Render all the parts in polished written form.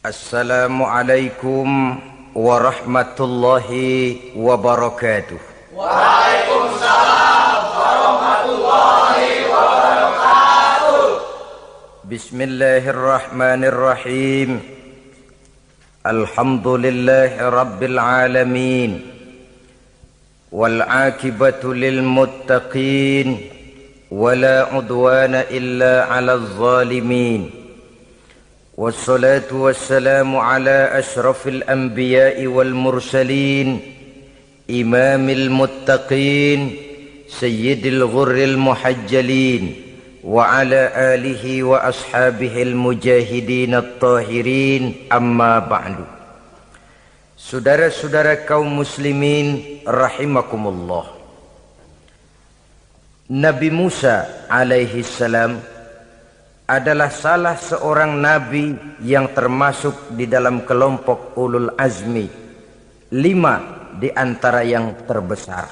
Assalamualaikum warahmatullahi wabarakatuh. Waalaikumsalam warahmatullahi wabarakatuh. Bismillahirrahmanirrahim. Alhamdulillahi rabbil alamin. Wal aqibatu lil muttaqin. Wala udwana illa 'alal zalimin. والصلاة والسلام على أشرف الأنبياء والمرسلين إمام المتقين سيد الغر المحجلين وعلى آله وأصحابه المجاهدين الطاهرين أما بعد. Saudara-saudara kaum muslimin rahimakumullah. Nabi Musa alaihi salam adalah salah seorang nabi yang termasuk di dalam kelompok ulul azmi, 5 di antara yang terbesar.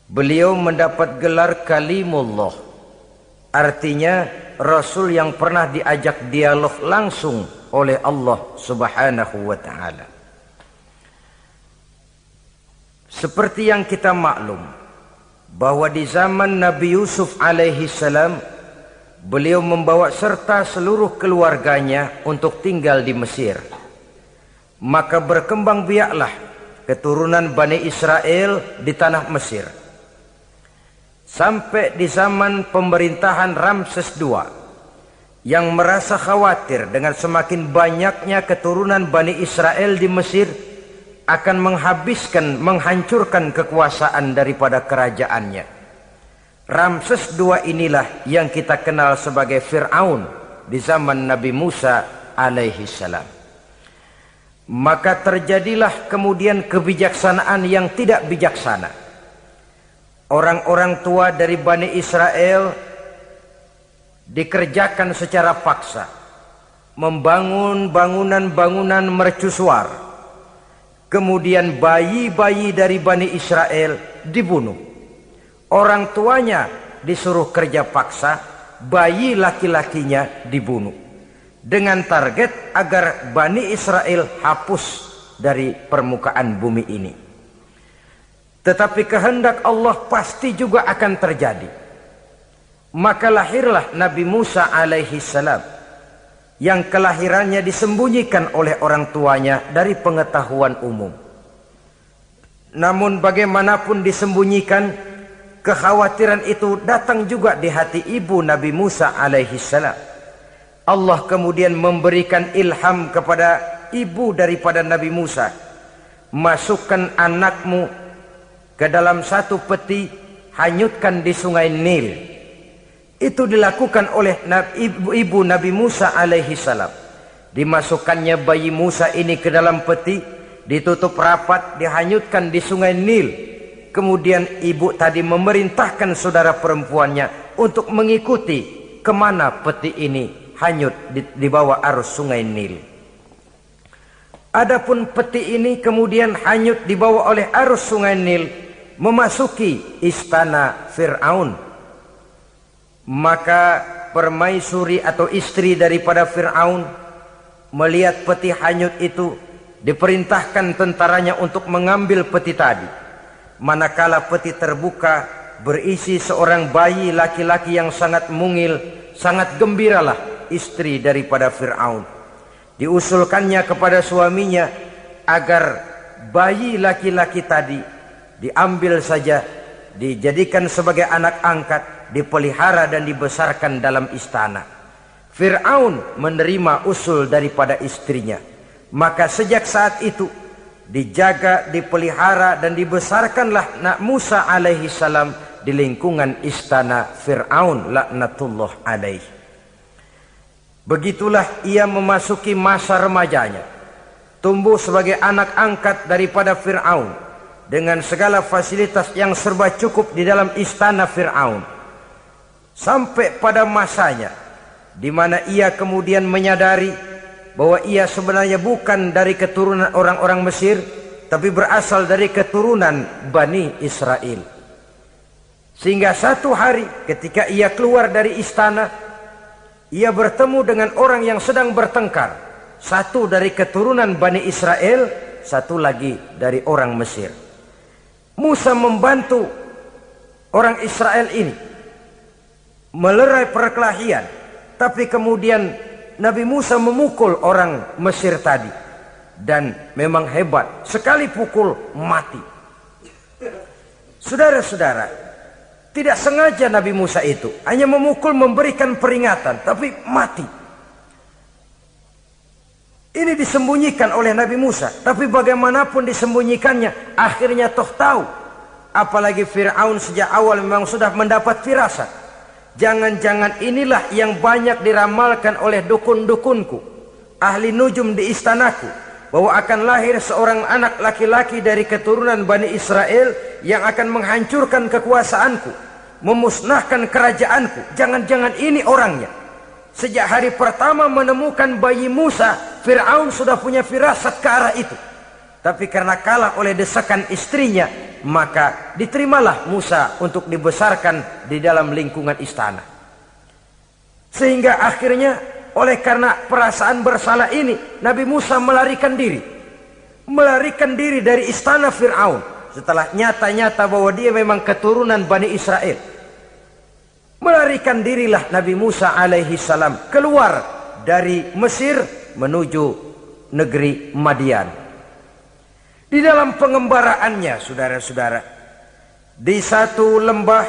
Beliau mendapat gelar kalimullah, artinya rasul yang pernah diajak dialog langsung oleh Allah subhanahu wa ta'ala. Seperti yang kita maklum bahwa di zaman Nabi Yusuf alaihi salam, beliau membawa serta seluruh keluarganya untuk tinggal di Mesir. Maka berkembang biaklah keturunan Bani Israel di tanah Mesir. Sampai di zaman pemerintahan Ramses II yang merasa khawatir dengan semakin banyaknya keturunan Bani Israel di Mesir akan menghancurkan kekuasaan daripada kerajaannya. Ramses II inilah yang kita kenal sebagai Fir'aun di zaman Nabi Musa alaihi salam. Maka terjadilah kemudian kebijaksanaan yang tidak bijaksana. Orang-orang tua dari Bani Israel dikerjakan secara paksa, membangun bangunan-bangunan mercusuar. Kemudian bayi-bayi dari Bani Israel dibunuh. Orang tuanya disuruh kerja paksa, bayi laki-lakinya dibunuh. Dengan target agar Bani Israel hapus dari permukaan bumi ini. Tetapi kehendak Allah pasti juga akan terjadi. Maka lahirlah Nabi Musa alaihi salam, yang kelahirannya disembunyikan oleh orang tuanya dari pengetahuan umum. Namun bagaimanapun disembunyikan, kekhawatiran itu datang juga di hati ibu Nabi Musa alaihi salam. Allah kemudian memberikan ilham kepada ibu daripada Nabi Musa. Masukkan anakmu ke dalam satu peti, hanyutkan di sungai Nil. Itu dilakukan oleh ibu Nabi Musa alaihi salam. Dimasukkannya bayi Musa ini ke dalam peti, ditutup rapat, dihanyutkan di sungai Nil. Kemudian ibu tadi memerintahkan saudara perempuannya untuk mengikuti kemana peti ini hanyut di bawah arus sungai Nil. Adapun peti ini kemudian hanyut dibawa oleh arus sungai Nil memasuki istana Fir'aun. Maka permaisuri atau istri daripada Fir'aun melihat peti hanyut itu, diperintahkan tentaranya untuk mengambil peti tadi. Manakala peti terbuka, berisi seorang bayi laki-laki yang sangat mungil, sangat gembiralah istri daripada Fir'aun. Diusulkannya kepada suaminya agar bayi laki-laki tadi diambil saja, dijadikan sebagai anak angkat, dipelihara dan dibesarkan dalam istana. Fir'aun menerima usul daripada istrinya. Maka sejak saat itu dijaga, dipelihara dan dibesarkanlah Nabi Musa alaihi salam di lingkungan istana Fir'aun laknatullah alaihi. Begitulah ia memasuki masa remajanya, tumbuh sebagai anak angkat daripada Fir'aun dengan segala fasilitas yang serba cukup di dalam istana Fir'aun. Sampai pada masanya di mana ia kemudian menyadari bahwa ia sebenarnya bukan dari keturunan orang-orang Mesir, tapi berasal dari keturunan Bani Israel. Sehingga satu hari ketika ia keluar dari istana, ia bertemu dengan orang yang sedang bertengkar Satu dari keturunan Bani Israel, satu lagi dari orang Mesir. Musa membantu orang Israel ini melerai perkelahian, tapi kemudian Nabi Musa memukul orang Mesir tadi, dan memang hebat, sekali pukul mati. Saudara-saudara, tidak sengaja Nabi Musa itu hanya memukul, memberikan peringatan, tapi mati. Ini disembunyikan oleh Nabi Musa, tapi bagaimanapun disembunyikannya, akhirnya toh tahu. Apalagi Fir'aun sejak awal memang sudah mendapat firasat. Jangan-jangan inilah yang banyak diramalkan oleh dukun-dukunku, ahli nujum di istanaku, bahwa akan lahir seorang anak laki-laki dari keturunan Bani Israel yang akan menghancurkan kekuasaanku, memusnahkan kerajaanku. Jangan-jangan ini orangnya. Sejak hari pertama menemukan bayi Musa, Fir'aun sudah punya firasat ke arah itu. Tapi karena kalah oleh desakan istrinya, maka diterimalah Musa untuk dibesarkan di dalam lingkungan istana. Sehingga akhirnya oleh karena perasaan bersalah ini, Nabi Musa melarikan diri. Melarikan diri dari istana Fir'aun setelah nyata-nyata bahwa dia memang keturunan Bani Israel. Melarikan dirilah Nabi Musa alaihi salam keluar dari Mesir menuju negeri Madian. Di dalam pengembaraannya, saudara-saudara, di satu lembah,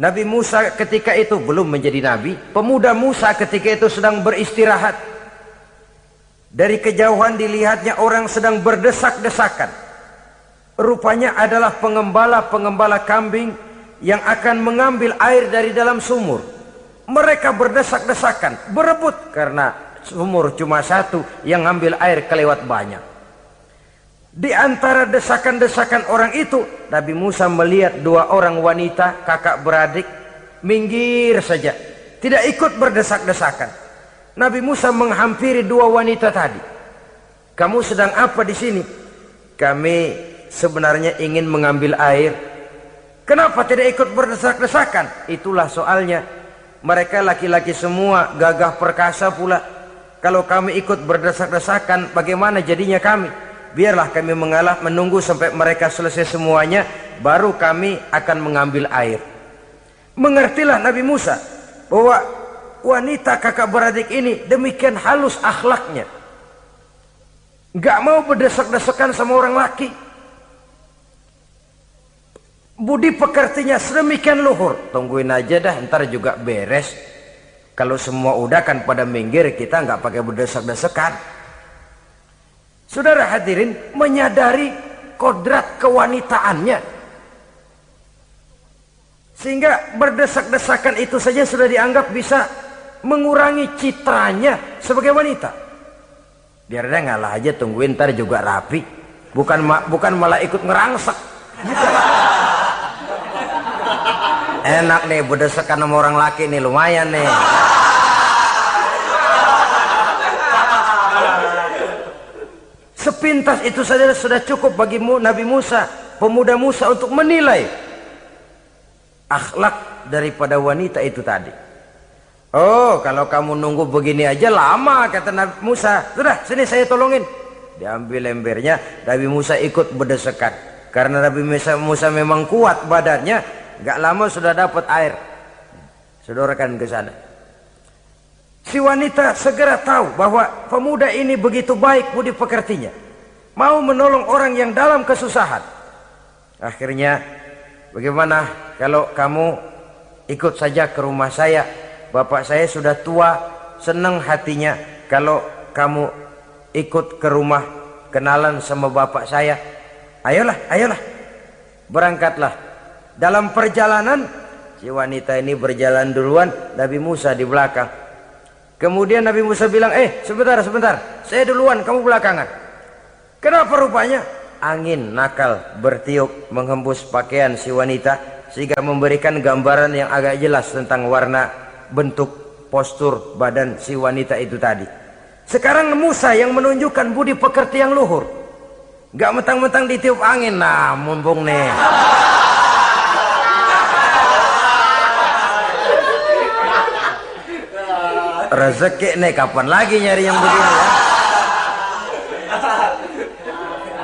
Nabi Musa ketika itu belum menjadi nabi. Pemuda Musa ketika itu sedang beristirahat. Dari kejauhan dilihatnya orang sedang berdesak-desakan. Rupanya adalah pengembala-pengembala kambing yang akan mengambil air dari dalam sumur. Mereka berdesak-desakan, berebut karena sumur cuma satu, yang ngambil air kelewat banyak. Di antara desakan-desakan orang itu, Nabi Musa melihat dua orang wanita kakak beradik minggir saja, tidak ikut berdesak-desakan. Nabi Musa menghampiri dua wanita tadi. Kamu sedang apa di sini? Kami sebenarnya ingin mengambil air. Kenapa tidak ikut berdesak-desakan? Itulah soalnya. Mereka laki-laki semua, gagah perkasa pula. Kalau kami ikut berdesak-desakan, bagaimana jadinya kami? Biarlah kami mengalah, menunggu sampai mereka selesai semuanya, baru kami akan mengambil air. Mengertilah Nabi Musa bahwa wanita kakak beradik ini demikian halus akhlaknya. Gak mau berdesak-desakan sama orang laki. Budi pekertinya sedemikian luhur. Tungguin aja dah, ntar juga beres. Kalau semua udah kan pada minggir, kita nggak pakai berdesak-desakan. Saudara hadirin, menyadari kodrat kewanitaannya, sehingga berdesak-desakan itu saja sudah dianggap bisa mengurangi citranya sebagai wanita. Biar dia ngalah aja, tungguin ntar juga rapi. Bukan malah ikut ngerangsek. Enak nih berdesakan sama orang laki nih, lumayan nih. Sepintas itu saja sudah cukup bagi Nabi Musa, pemuda Musa, untuk menilai akhlak daripada wanita itu tadi. Oh, kalau kamu nunggu begini aja lama, kata Nabi Musa. Sudah, sini saya tolongin. Diambil embernya, Nabi Musa ikut berdesakan. Karena Nabi Musa memang kuat badannya, gak lama sudah dapat air. Sodorkan ke sana. Si wanita segera tahu bahwa pemuda ini begitu baik budi pekertinya, mau menolong orang yang dalam kesusahan. Akhirnya, bagaimana kalau kamu ikut saja ke rumah saya? Bapak saya sudah tua, senang hatinya kalau kamu ikut ke rumah, kenalan sama bapak saya. Ayolah, ayolah, berangkatlah. Dalam perjalanan, si wanita ini berjalan duluan, Nabi Musa di belakang. Kemudian Nabi Musa bilang, sebentar, saya duluan, kamu belakangan. Kenapa rupanya? Angin nakal bertiup menghembus pakaian si wanita, sehingga memberikan gambaran yang agak jelas tentang warna, bentuk, postur badan si wanita itu tadi. Sekarang Musa yang menunjukkan budi pekerti yang luhur. Gak mentang-mentang ditiup angin, nah mumpung nih. Rezeki nih, kapan lagi nyari yang begini ya?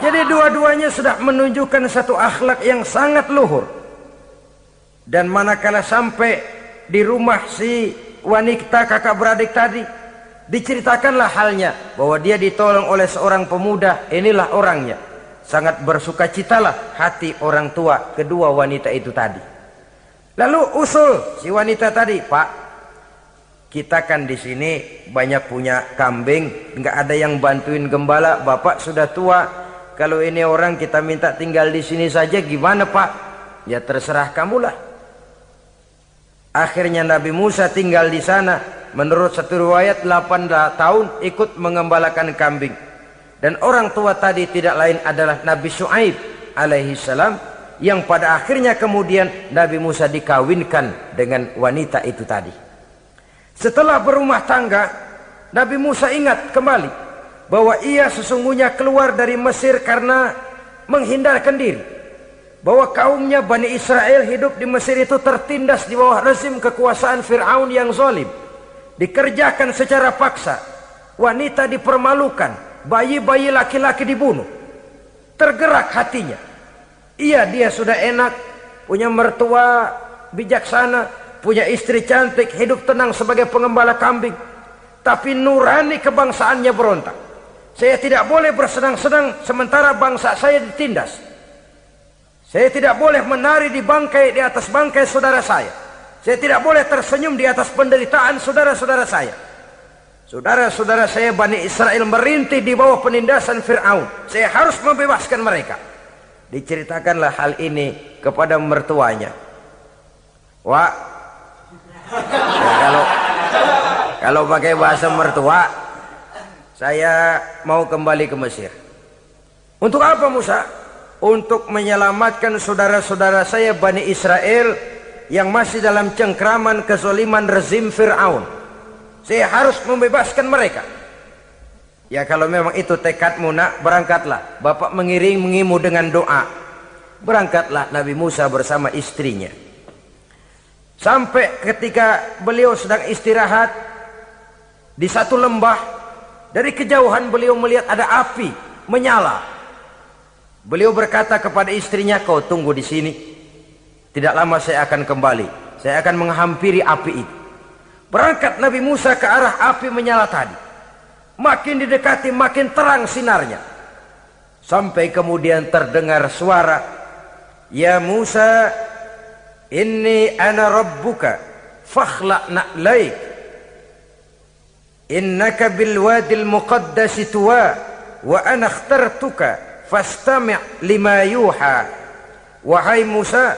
Jadi dua-duanya sudah menunjukkan satu akhlak yang sangat luhur. Dan manakala sampai di rumah si wanita kakak beradik tadi, diceritakanlah halnya bahwa dia ditolong oleh seorang pemuda. Inilah orangnya. Sangat bersukacitalah hati orang tua kedua wanita itu tadi. Lalu usul si wanita tadi, Pak, kita kan di sini banyak punya kambing, nggak ada yang bantuin gembala. Bapak sudah tua. Kalau ini orang kita minta tinggal di sini saja, gimana Pak? Ya terserah kamulah. Akhirnya Nabi Musa tinggal di sana. Menurut satu riwayat 8 tahun ikut mengembalakan kambing. Dan orang tua tadi tidak lain adalah Nabi Syuaib alaihi salam, yang pada akhirnya kemudian Nabi Musa dikawinkan dengan wanita itu tadi. Setelah berumah tangga, Nabi Musa ingat kembali bahwa ia sesungguhnya keluar dari Mesir karena menghindarkan diri. Bahwa kaumnya Bani Israel hidup di Mesir itu tertindas di bawah rezim kekuasaan Fir'aun yang zalim. Dikerjakan secara paksa, wanita dipermalukan, bayi-bayi laki-laki dibunuh. Tergerak hatinya. Iya, dia sudah enak, punya mertua bijaksana, punya istri cantik, hidup tenang sebagai pengembala kambing. Tapi nurani kebangsaannya berontak. Saya tidak boleh bersenang-senang sementara bangsa saya ditindas. Saya tidak boleh menari di atas bangkai saudara saya. Saya tidak boleh tersenyum di atas penderitaan saudara-saudara saya. Saudara-saudara saya Bani Israel merintih di bawah penindasan Fir'aun. Saya harus membebaskan mereka. Diceritakanlah hal ini kepada mertuanya. Wah, ya kalau pakai bahasa mertua, saya mau kembali ke Mesir. Untuk apa Musa? Untuk menyelamatkan saudara-saudara saya Bani Israel yang masih dalam cengkraman kezaliman rezim Fir'aun. Saya harus membebaskan mereka. Ya kalau memang itu tekadmu nak, berangkatlah. Bapak mengiringimu dengan doa. Berangkatlah Nabi Musa bersama istrinya. Sampai ketika beliau sedang istirahat di satu lembah, dari kejauhan beliau melihat ada api menyala. Beliau berkata kepada istrinya, kau tunggu di sini. Tidak lama saya akan kembali. Saya akan menghampiri api itu. Berangkat Nabi Musa ke arah api menyala tadi. Makin didekati makin terang sinarnya. Sampai kemudian terdengar suara, ya Musa, inni ana rabbuka fakhla' na'laik. Innaka bil wadil muqaddasi tuwa wa ana akhtartuka fastami' lima yuha. Wahai Musa,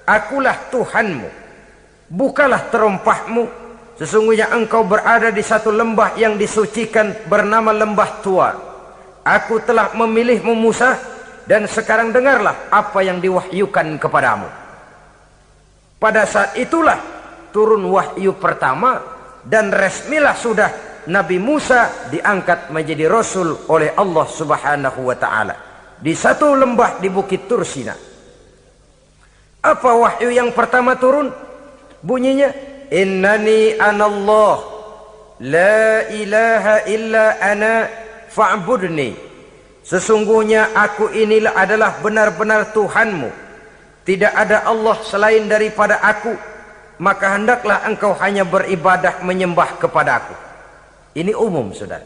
akulah Tuhanmu. Bukalah terompahmu. Sesungguhnya engkau berada di satu lembah yang disucikan bernama lembah tua. Aku telah memilihmu Musa, dan sekarang dengarlah apa yang diwahyukan kepadamu. Pada saat itulah turun wahyu pertama, dan resmilah sudah Nabi Musa diangkat menjadi Rasul oleh Allah Subhanahu wa ta'ala. Di satu lembah di Bukit Tursina. Apa wahyu yang pertama turun? Bunyinya, innani anallah la ilaha illa ana fa'budni. Sesungguhnya aku inilah adalah benar-benar Tuhanmu. Tidak ada Allah selain daripada aku. Maka hendaklah engkau hanya beribadah menyembah kepadaku. Ini umum saudara.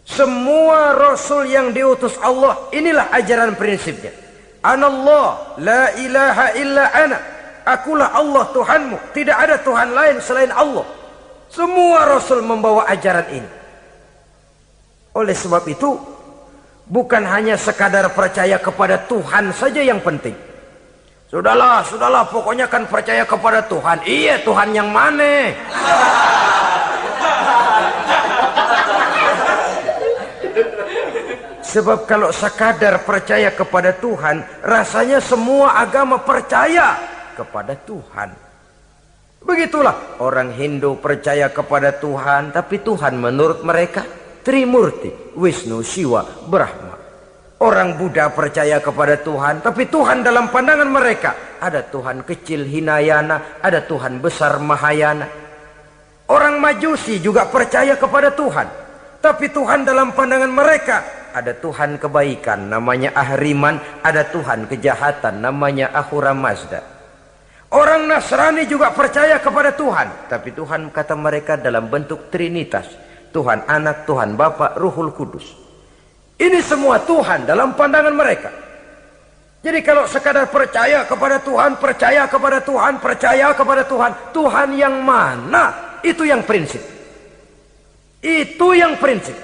Semua Rasul yang diutus Allah, inilah ajaran prinsipnya. Anallah la ilaha illa ana. Akulah Allah Tuhanmu. Tidak ada Tuhan lain selain Allah. Semua Rasul membawa ajaran ini. Oleh sebab itu, bukan hanya sekadar percaya kepada Tuhan saja yang penting. Sudahlah, pokoknya kan percaya kepada Tuhan. Iya, Tuhan yang mana? Sebab kalau sekadar percaya kepada Tuhan, rasanya semua agama percaya kepada Tuhan. Begitulah orang Hindu percaya kepada Tuhan, tapi Tuhan menurut mereka Trimurti, Wisnu, Siwa, Brahma. Orang Buddha percaya kepada Tuhan, tapi Tuhan dalam pandangan mereka ada Tuhan kecil Hinayana, ada Tuhan besar Mahayana. Orang Majusi juga percaya kepada Tuhan, tapi Tuhan dalam pandangan mereka ada Tuhan kebaikan namanya Ahriman, ada Tuhan kejahatan namanya Ahura Mazda. Orang Nasrani juga percaya kepada Tuhan, tapi Tuhan kata mereka dalam bentuk Trinitas. Tuhan Anak, Tuhan Bapa, Ruhul Kudus. Ini semua Tuhan dalam pandangan mereka. Jadi kalau sekadar percaya kepada Tuhan, percaya kepada Tuhan, percaya kepada Tuhan, Tuhan yang mana? Itu yang prinsip. Itu yang prinsip.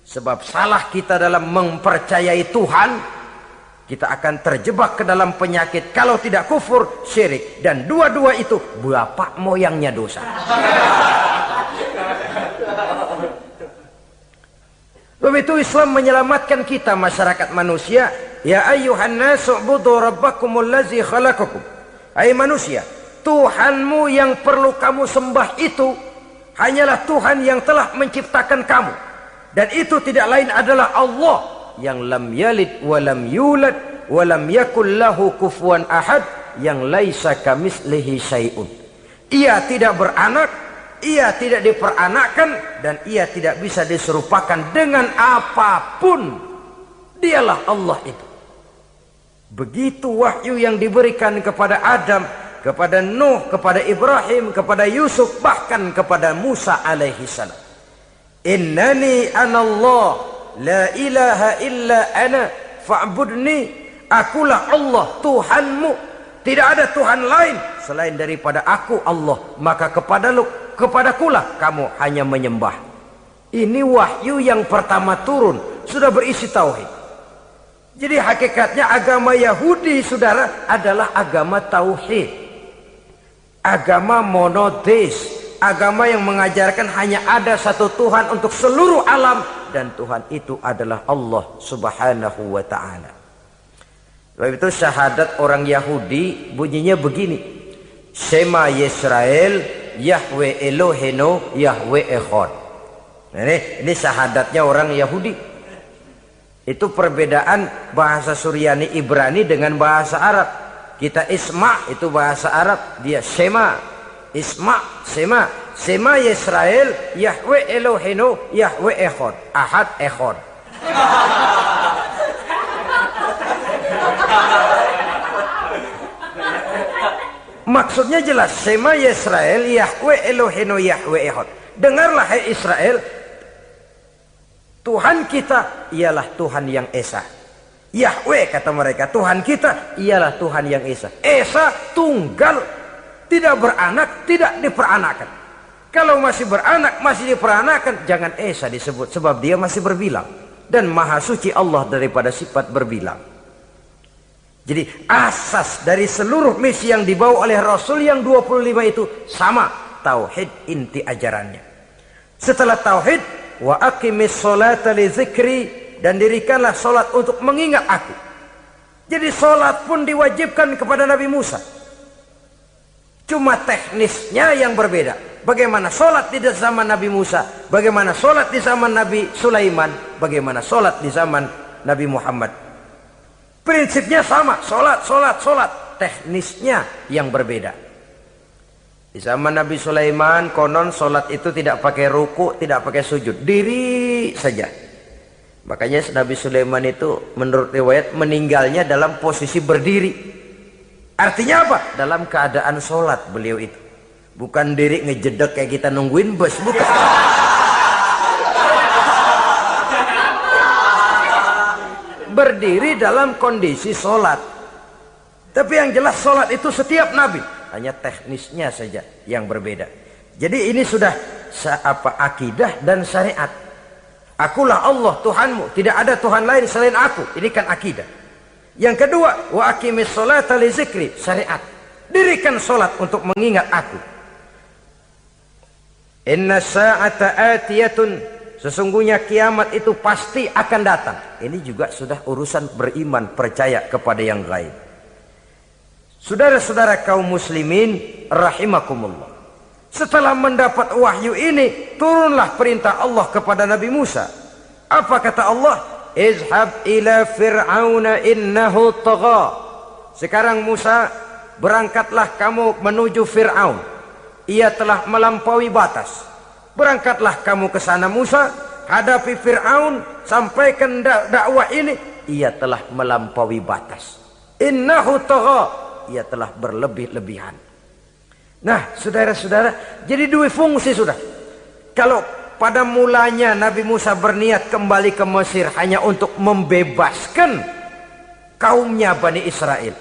Sebab salah kita dalam mempercayai Tuhan, kita akan terjebak ke dalam penyakit kalau tidak kufur, syirik. Dan dua-dua itu bapak moyangnya dosa. Begitu Islam menyelamatkan kita masyarakat manusia. Ya ayyuhan nasu ubudu rabbakumul ladzi khalaqakum. Hai manusia, Tuhanmu yang perlu kamu sembah itu hanyalah Tuhan yang telah menciptakan kamu. Dan itu tidak lain adalah Allah yang lam yalid wa lam yulad wa lam yakul lahu kufuwan ahad, yang laisa kamislihi syai'un. Ia tidak beranak, ia tidak diperanakkan, dan ia tidak bisa diserupakan dengan apapun. Dialah Allah itu. Begitu wahyu yang diberikan kepada Adam, kepada Nuh, kepada Ibrahim, kepada Yusuf, bahkan kepada Musa alaihi salam. Innani anallah la ilaha illa ana fa'budni. Akulah Allah Tuhanmu, tidak ada Tuhan lain selain daripada aku Allah, maka kepadakulah kamu hanya menyembah. Ini wahyu yang pertama turun, sudah berisi tauhid. Jadi hakikatnya agama Yahudi, saudara, adalah agama tauhid, agama monoteis, agama yang mengajarkan hanya ada satu Tuhan untuk seluruh alam, dan Tuhan itu adalah Allah subhanahu wa ta'ala. Sebab itu syahadat orang Yahudi bunyinya begini: Shema Yisrael Yahweh Elohenu Yahweh Echad. Ini syahadatnya orang Yahudi. Itu perbedaan bahasa Suryani Ibrani dengan bahasa Arab. Kita Isma itu bahasa Arab, dia Shema. Isma, Shema. Shema Yisrael Yahweh Elohenu Yahweh Echad. Ahad Echad. Maksudnya jelas, Shema Yisrael Yahweh Elohenu Yahweh Echad. Dengarlah hai Israel, Tuhan kita ialah Tuhan yang Esa. Yahweh kata mereka, Tuhan kita ialah Tuhan yang Esa. Esa tunggal, tidak beranak, tidak diperanakan. Kalau masih beranak, masih diperanakan, jangan Esa disebut, sebab dia masih berbilang. Dan maha suci Allah daripada sifat berbilang. Jadi asas dari seluruh misi yang dibawa oleh Rasul yang 25 itu sama, tauhid inti ajarannya. Setelah tauhid, wa aqimis sholata li dzikri, dan dirikanlah solat untuk mengingat aku. Jadi solat pun diwajibkan kepada Nabi Musa. Cuma teknisnya yang berbeda. Bagaimana solat di zaman Nabi Musa, bagaimana solat di zaman Nabi Sulaiman, bagaimana solat di zaman Nabi Muhammad. Prinsipnya sama, solat. Teknisnya yang berbeda. Di zaman Nabi Sulaiman konon solat itu tidak pakai ruku, tidak pakai sujud, diri saja. Makanya Nabi Sulaiman itu menurut riwayat meninggalnya dalam posisi berdiri. Artinya apa? Dalam keadaan solat beliau itu. Bukan diri ngejedek kayak kita nungguin bus, bukan. Berdiri dalam kondisi solat. Tapi yang jelas solat itu setiap Nabi, hanya teknisnya saja yang berbeda. Jadi ini sudah akidah dan syariat. Akulah Allah Tuhanmu, tidak ada Tuhan lain selain aku. Ini kan akidah. Yang kedua, wa aqimis sholata li dzikri, syariat. Dirikan solat untuk mengingat aku. Inna sa'ata atiyatun, sesungguhnya kiamat itu pasti akan datang. Ini juga sudah urusan beriman, percaya kepada yang gaib. Saudara-saudara kaum muslimin rahimakumullah. Setelah mendapat wahyu ini, turunlah perintah Allah kepada Nabi Musa. Apa kata Allah? Izhab ila fir'auna innahu tagha. Sekarang Musa, berangkatlah kamu menuju Fir'aun. Ia telah melampaui batas. Berangkatlah kamu ke sana Musa, hadapi Fir'aun, sampaikan dakwah ini, ia telah melampaui batas. Innahu tagha, ia telah berlebih-lebihan. Nah, saudara-saudara, jadi dua fungsi sudah. Kalau pada mulanya Nabi Musa berniat kembali ke Mesir hanya untuk membebaskan kaumnya Bani Israel,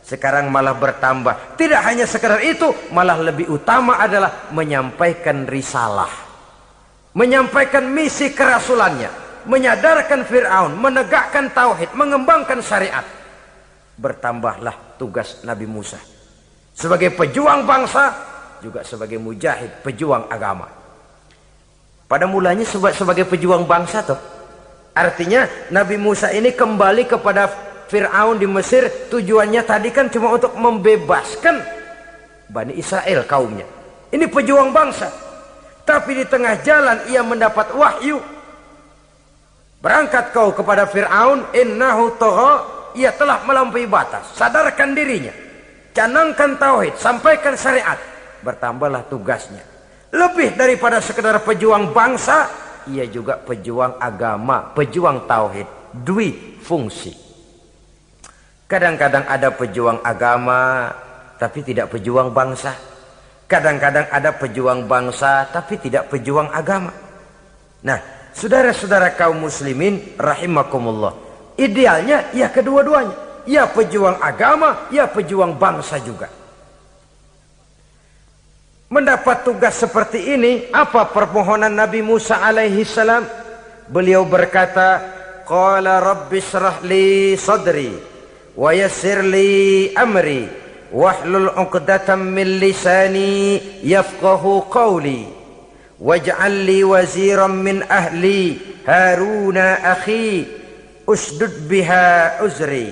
sekarang malah bertambah. Tidak hanya sekedar itu, malah lebih utama adalah menyampaikan risalah, menyampaikan misi kerasulannya, menyadarkan Fir'aun, menegakkan tauhid, mengembangkan syariat. Bertambahlah tugas Nabi Musa sebagai pejuang bangsa, juga sebagai mujahid, pejuang agama. Pada mulanya sebagai pejuang bangsa toh. Artinya Nabi Musa ini kembali kepada Fir'aun di Mesir, tujuannya tadi kan cuma untuk membebaskan Bani Israel kaumnya. Ini pejuang bangsa. Tapi di tengah jalan ia mendapat wahyu. Berangkat kau kepada Fir'aun, innahu tagha, ia telah melampaui batas. Sadarkan dirinya, canangkan tauhid, sampaikan syariat. Bertambahlah tugasnya. Lebih daripada sekedar pejuang bangsa, ia juga pejuang agama, pejuang tauhid. Dwi fungsi. Kadang-kadang ada pejuang agama tapi tidak pejuang bangsa. Kadang-kadang ada pejuang bangsa tapi tidak pejuang agama. Nah, saudara-saudara kaum muslimin rahimakumullah, idealnya ya kedua-duanya. Ya pejuang agama, ya pejuang bangsa juga. Mendapat tugas seperti ini, apa permohonan Nabi Musa alaihi salam? Beliau berkata, qala rabbi shrah li sadri wa yassir li amri wahlul 'uqdatam min lisani yafqahu qawli waj'al li waziran min ahli Haruna akhi usdud biha uzri.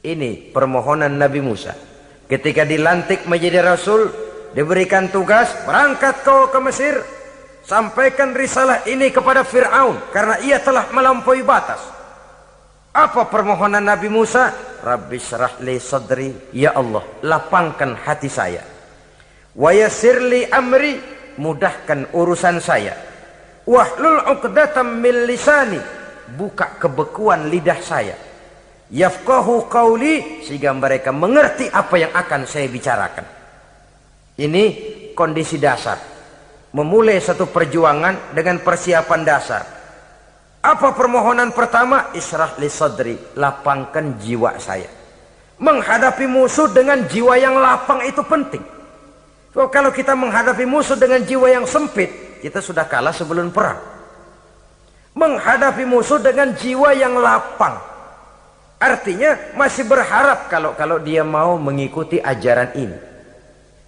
Ini permohonan Nabi Musa ketika dilantik menjadi rasul. Diberikan tugas, berangkat kau ke Mesir, sampaikan risalah ini kepada Fir'aun karena ia telah melampaui batas. Apa permohonan Nabi Musa? Rabbi syrah li sadri, ya Allah, lapangkan hati saya. Wa yassir li amri, mudahkan urusan saya. Wahlul 'uqdatam min lisani, buka kebekuan lidah saya. Yafqahu qawli, sehingga mereka mengerti apa yang akan saya bicarakan. Ini kondisi dasar. Memulai satu perjuangan dengan persiapan dasar. Apa permohonan pertama? Isyrah li sadri, lapangkan jiwa saya. Menghadapi musuh dengan jiwa yang lapang itu penting. So, kalau kita menghadapi musuh dengan jiwa yang sempit, kita sudah kalah sebelum perang. Menghadapi musuh dengan jiwa yang lapang, artinya masih berharap kalau dia mau mengikuti ajaran ini.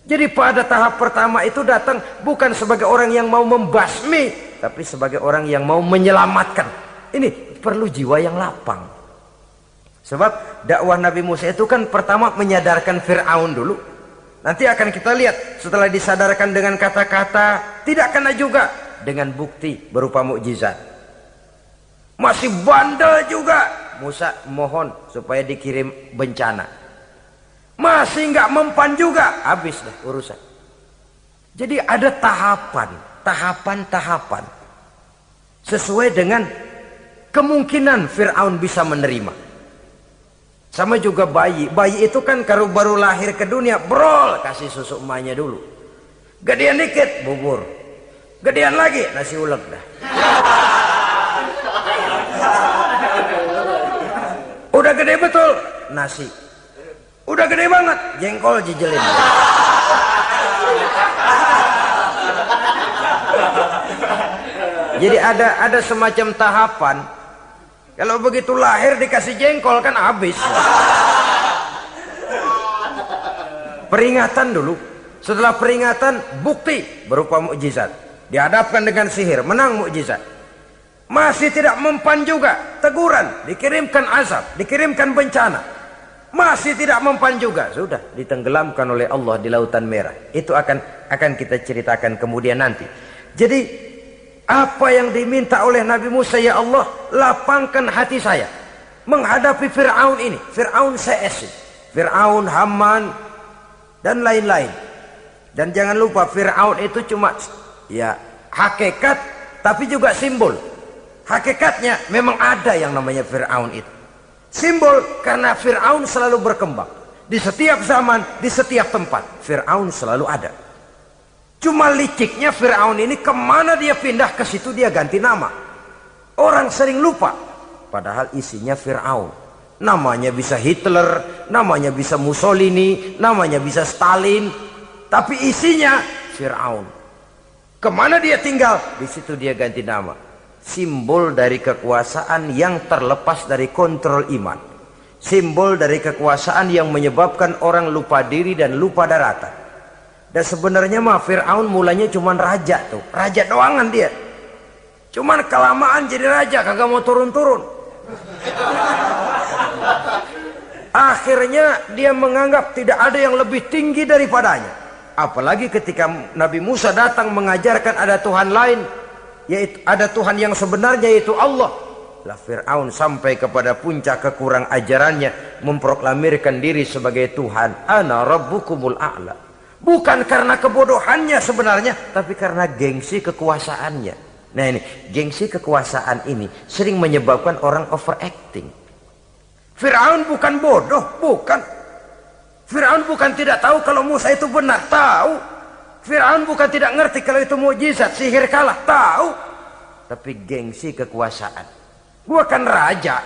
Jadi pada tahap pertama itu datang bukan sebagai orang yang mau membasmi, tapi sebagai orang yang mau menyelamatkan. Ini perlu jiwa yang lapang. Sebab dakwah Nabi Musa itu kan pertama menyadarkan Fir'aun dulu. Nanti akan kita lihat setelah disadarkan dengan kata-kata, tidak kena juga dengan bukti berupa mukjizat. Masih bandel juga. Musa mohon supaya dikirim bencana. Masih nggak mempan juga, habis dah urusan. Jadi ada tahapan sesuai dengan kemungkinan Fir'aun bisa menerima. Sama juga bayi itu kan kalau baru lahir ke dunia, brol, kasih susu emaknya dulu. Gedean dikit, bubur. Gedean lagi, nasi ulek dah. Udah gede betul, nasi. Udah gede banget, jengkol jijelin. Jadi ada semacam tahapan. Kalau begitu lahir dikasih jengkol kan habis. Peringatan dulu. Setelah peringatan, bukti berupa mukjizat. Dihadapkan dengan sihir, menang mukjizat. Masih tidak mempan juga, teguran, dikirimkan azab, dikirimkan bencana. Masih tidak mempan juga, sudah ditenggelamkan oleh Allah di Lautan Merah. Itu akan kita ceritakan kemudian nanti. Jadi apa yang diminta oleh Nabi Musa, ya Allah, lapangkan hati saya menghadapi Fir'aun ini. Fir'aun CS, Fir'aun, Haman dan lain-lain. Dan jangan lupa Fir'aun itu cuma ya hakikat tapi juga simbol. Hakikatnya memang ada yang namanya Fir'aun itu. Simbol karena Fir'aun selalu berkembang. Di setiap zaman, di setiap tempat, Fir'aun selalu ada. Cuma liciknya Fir'aun ini kemana dia pindah, ke situ dia ganti nama. Orang sering lupa, padahal isinya Fir'aun. Namanya bisa Hitler, namanya bisa Mussolini, namanya bisa Stalin, tapi isinya Fir'aun. Kemana dia tinggal, di situ dia ganti nama. Simbol dari kekuasaan yang terlepas dari kontrol iman. Simbol dari kekuasaan yang menyebabkan orang lupa diri dan lupa daratan. Dan sebenarnya mah Fir'aun mulanya cuman raja tuh, raja doangan dia. Cuman kelamaan jadi raja, kagak mau turun-turun. Akhirnya dia menganggap tidak ada yang lebih tinggi daripadanya. Apalagi ketika Nabi Musa datang mengajarkan ada Tuhan lain, yaitu ada Tuhan yang sebenarnya, yaitu Allah. Lah Fir'aun sampai kepada puncak kekurang ajarannya, memproklamirkan diri sebagai Tuhan. Ana rabbukumul a'la. Bukan karena kebodohannya sebenarnya, tapi karena gengsi kekuasaannya. Nah ini, gengsi kekuasaan ini sering menyebabkan orang overacting. Fir'aun bukan bodoh, bukan. Fir'aun bukan tidak tahu kalau Musa itu benar, tahu. Fir'aun bukan tidak ngerti kalau itu mukjizat, sihir kalah, tahu. Tapi gengsi kekuasaan. Gua kan raja,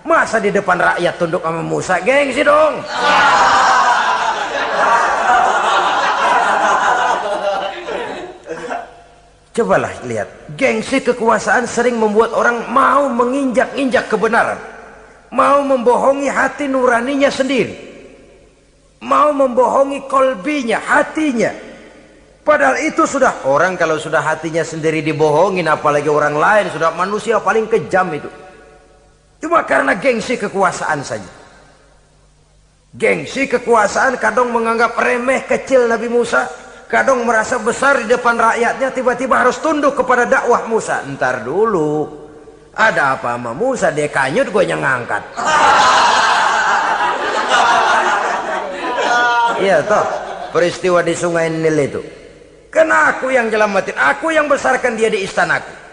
masa di depan rakyat tunduk sama Musa? Gengsi dong. Cobalah lihat, gengsi kekuasaan sering membuat orang mau menginjak-injak kebenaran, mau membohongi hati nuraninya sendiri, mau membohongi kolbinya, hatinya. Padahal itu sudah, orang kalau sudah hatinya sendiri dibohongin, apalagi orang lain, sudah manusia paling kejam itu. Cuma karena gengsi kekuasaan saja. Gengsi kekuasaan kadang menganggap remeh kecil Nabi Musa, kadang merasa besar di depan rakyatnya, tiba-tiba harus tunduk kepada dakwah Musa. Ntar dulu, ada apa sama Musa? Dia kanyut, gue yang ngangkat. Iya toh, peristiwa di Sungai Nil itu. Karena aku yang nyelamatin, aku yang besarkan dia di istanaku.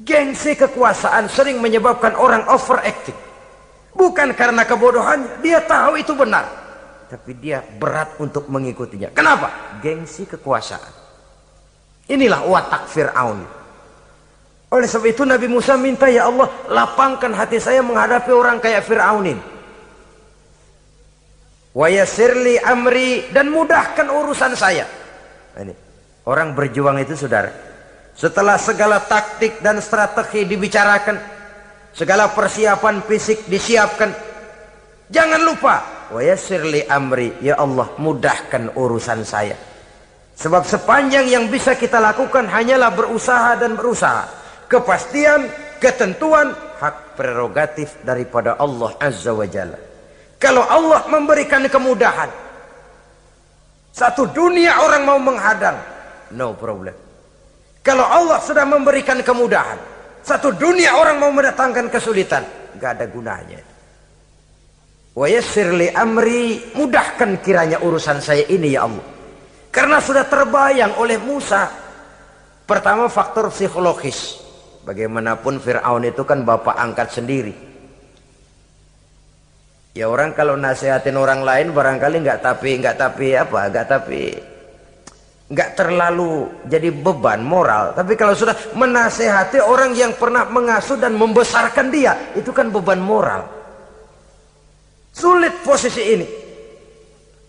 Gengsi kekuasaan sering menyebabkan orang overacting. Bukan karena kebodohannya, dia tahu itu benar, tapi dia berat untuk mengikutinya. Kenapa? Gengsi kekuasaan. Inilah watak Fir'aun. Oleh sebab itu Nabi Musa minta, ya Allah, lapangkan hati saya menghadapi orang kayak Fir'aun ini. Wa yassirli amri, dan mudahkan urusan saya. Ini orang berjuang itu, saudara, setelah segala taktik dan strategi dibicarakan, segala persiapan fisik disiapkan, jangan lupa wa yassirli amri, ya Allah, mudahkan urusan saya. Sebab sepanjang yang bisa kita lakukan hanyalah berusaha dan berusaha. Kepastian, ketentuan, hak prerogatif daripada Allah Azza wa Jalla. Kalau Allah memberikan kemudahan, satu dunia orang mau menghadang, no problem. Kalau Allah sudah memberikan kemudahan, satu dunia orang mau mendatangkan kesulitan, gak ada gunanya. Wa yassirli amri, mudahkan kiranya urusan saya ini ya Allah. Karena sudah terbayang oleh Musa. Pertama, faktor psikologis. Bagaimanapun Fir'aun itu kan bapak angkat sendiri. Ya orang kalau nasihatin orang lain barangkali nggak terlalu jadi beban moral. Tapi kalau sudah menasehati orang yang pernah mengasuh dan membesarkan dia, itu kan beban moral. Sulit posisi ini.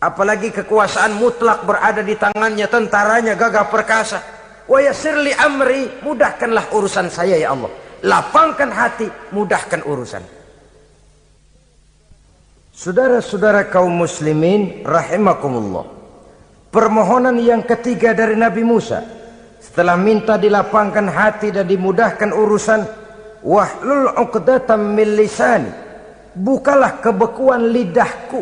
Apalagi kekuasaan mutlak berada di tangannya, tentaranya gagah perkasa. Wa yassirli amri, mudahkanlah urusan saya ya Allah. Lapangkan hati, mudahkan urusan. Saudara-saudara kaum muslimin rahimakumullah. Permohonan yang ketiga dari Nabi Musa, setelah minta dilapangkan hati dan dimudahkan urusan, wahlul 'uqdatam min lisani, bukalah kebekuan lidahku.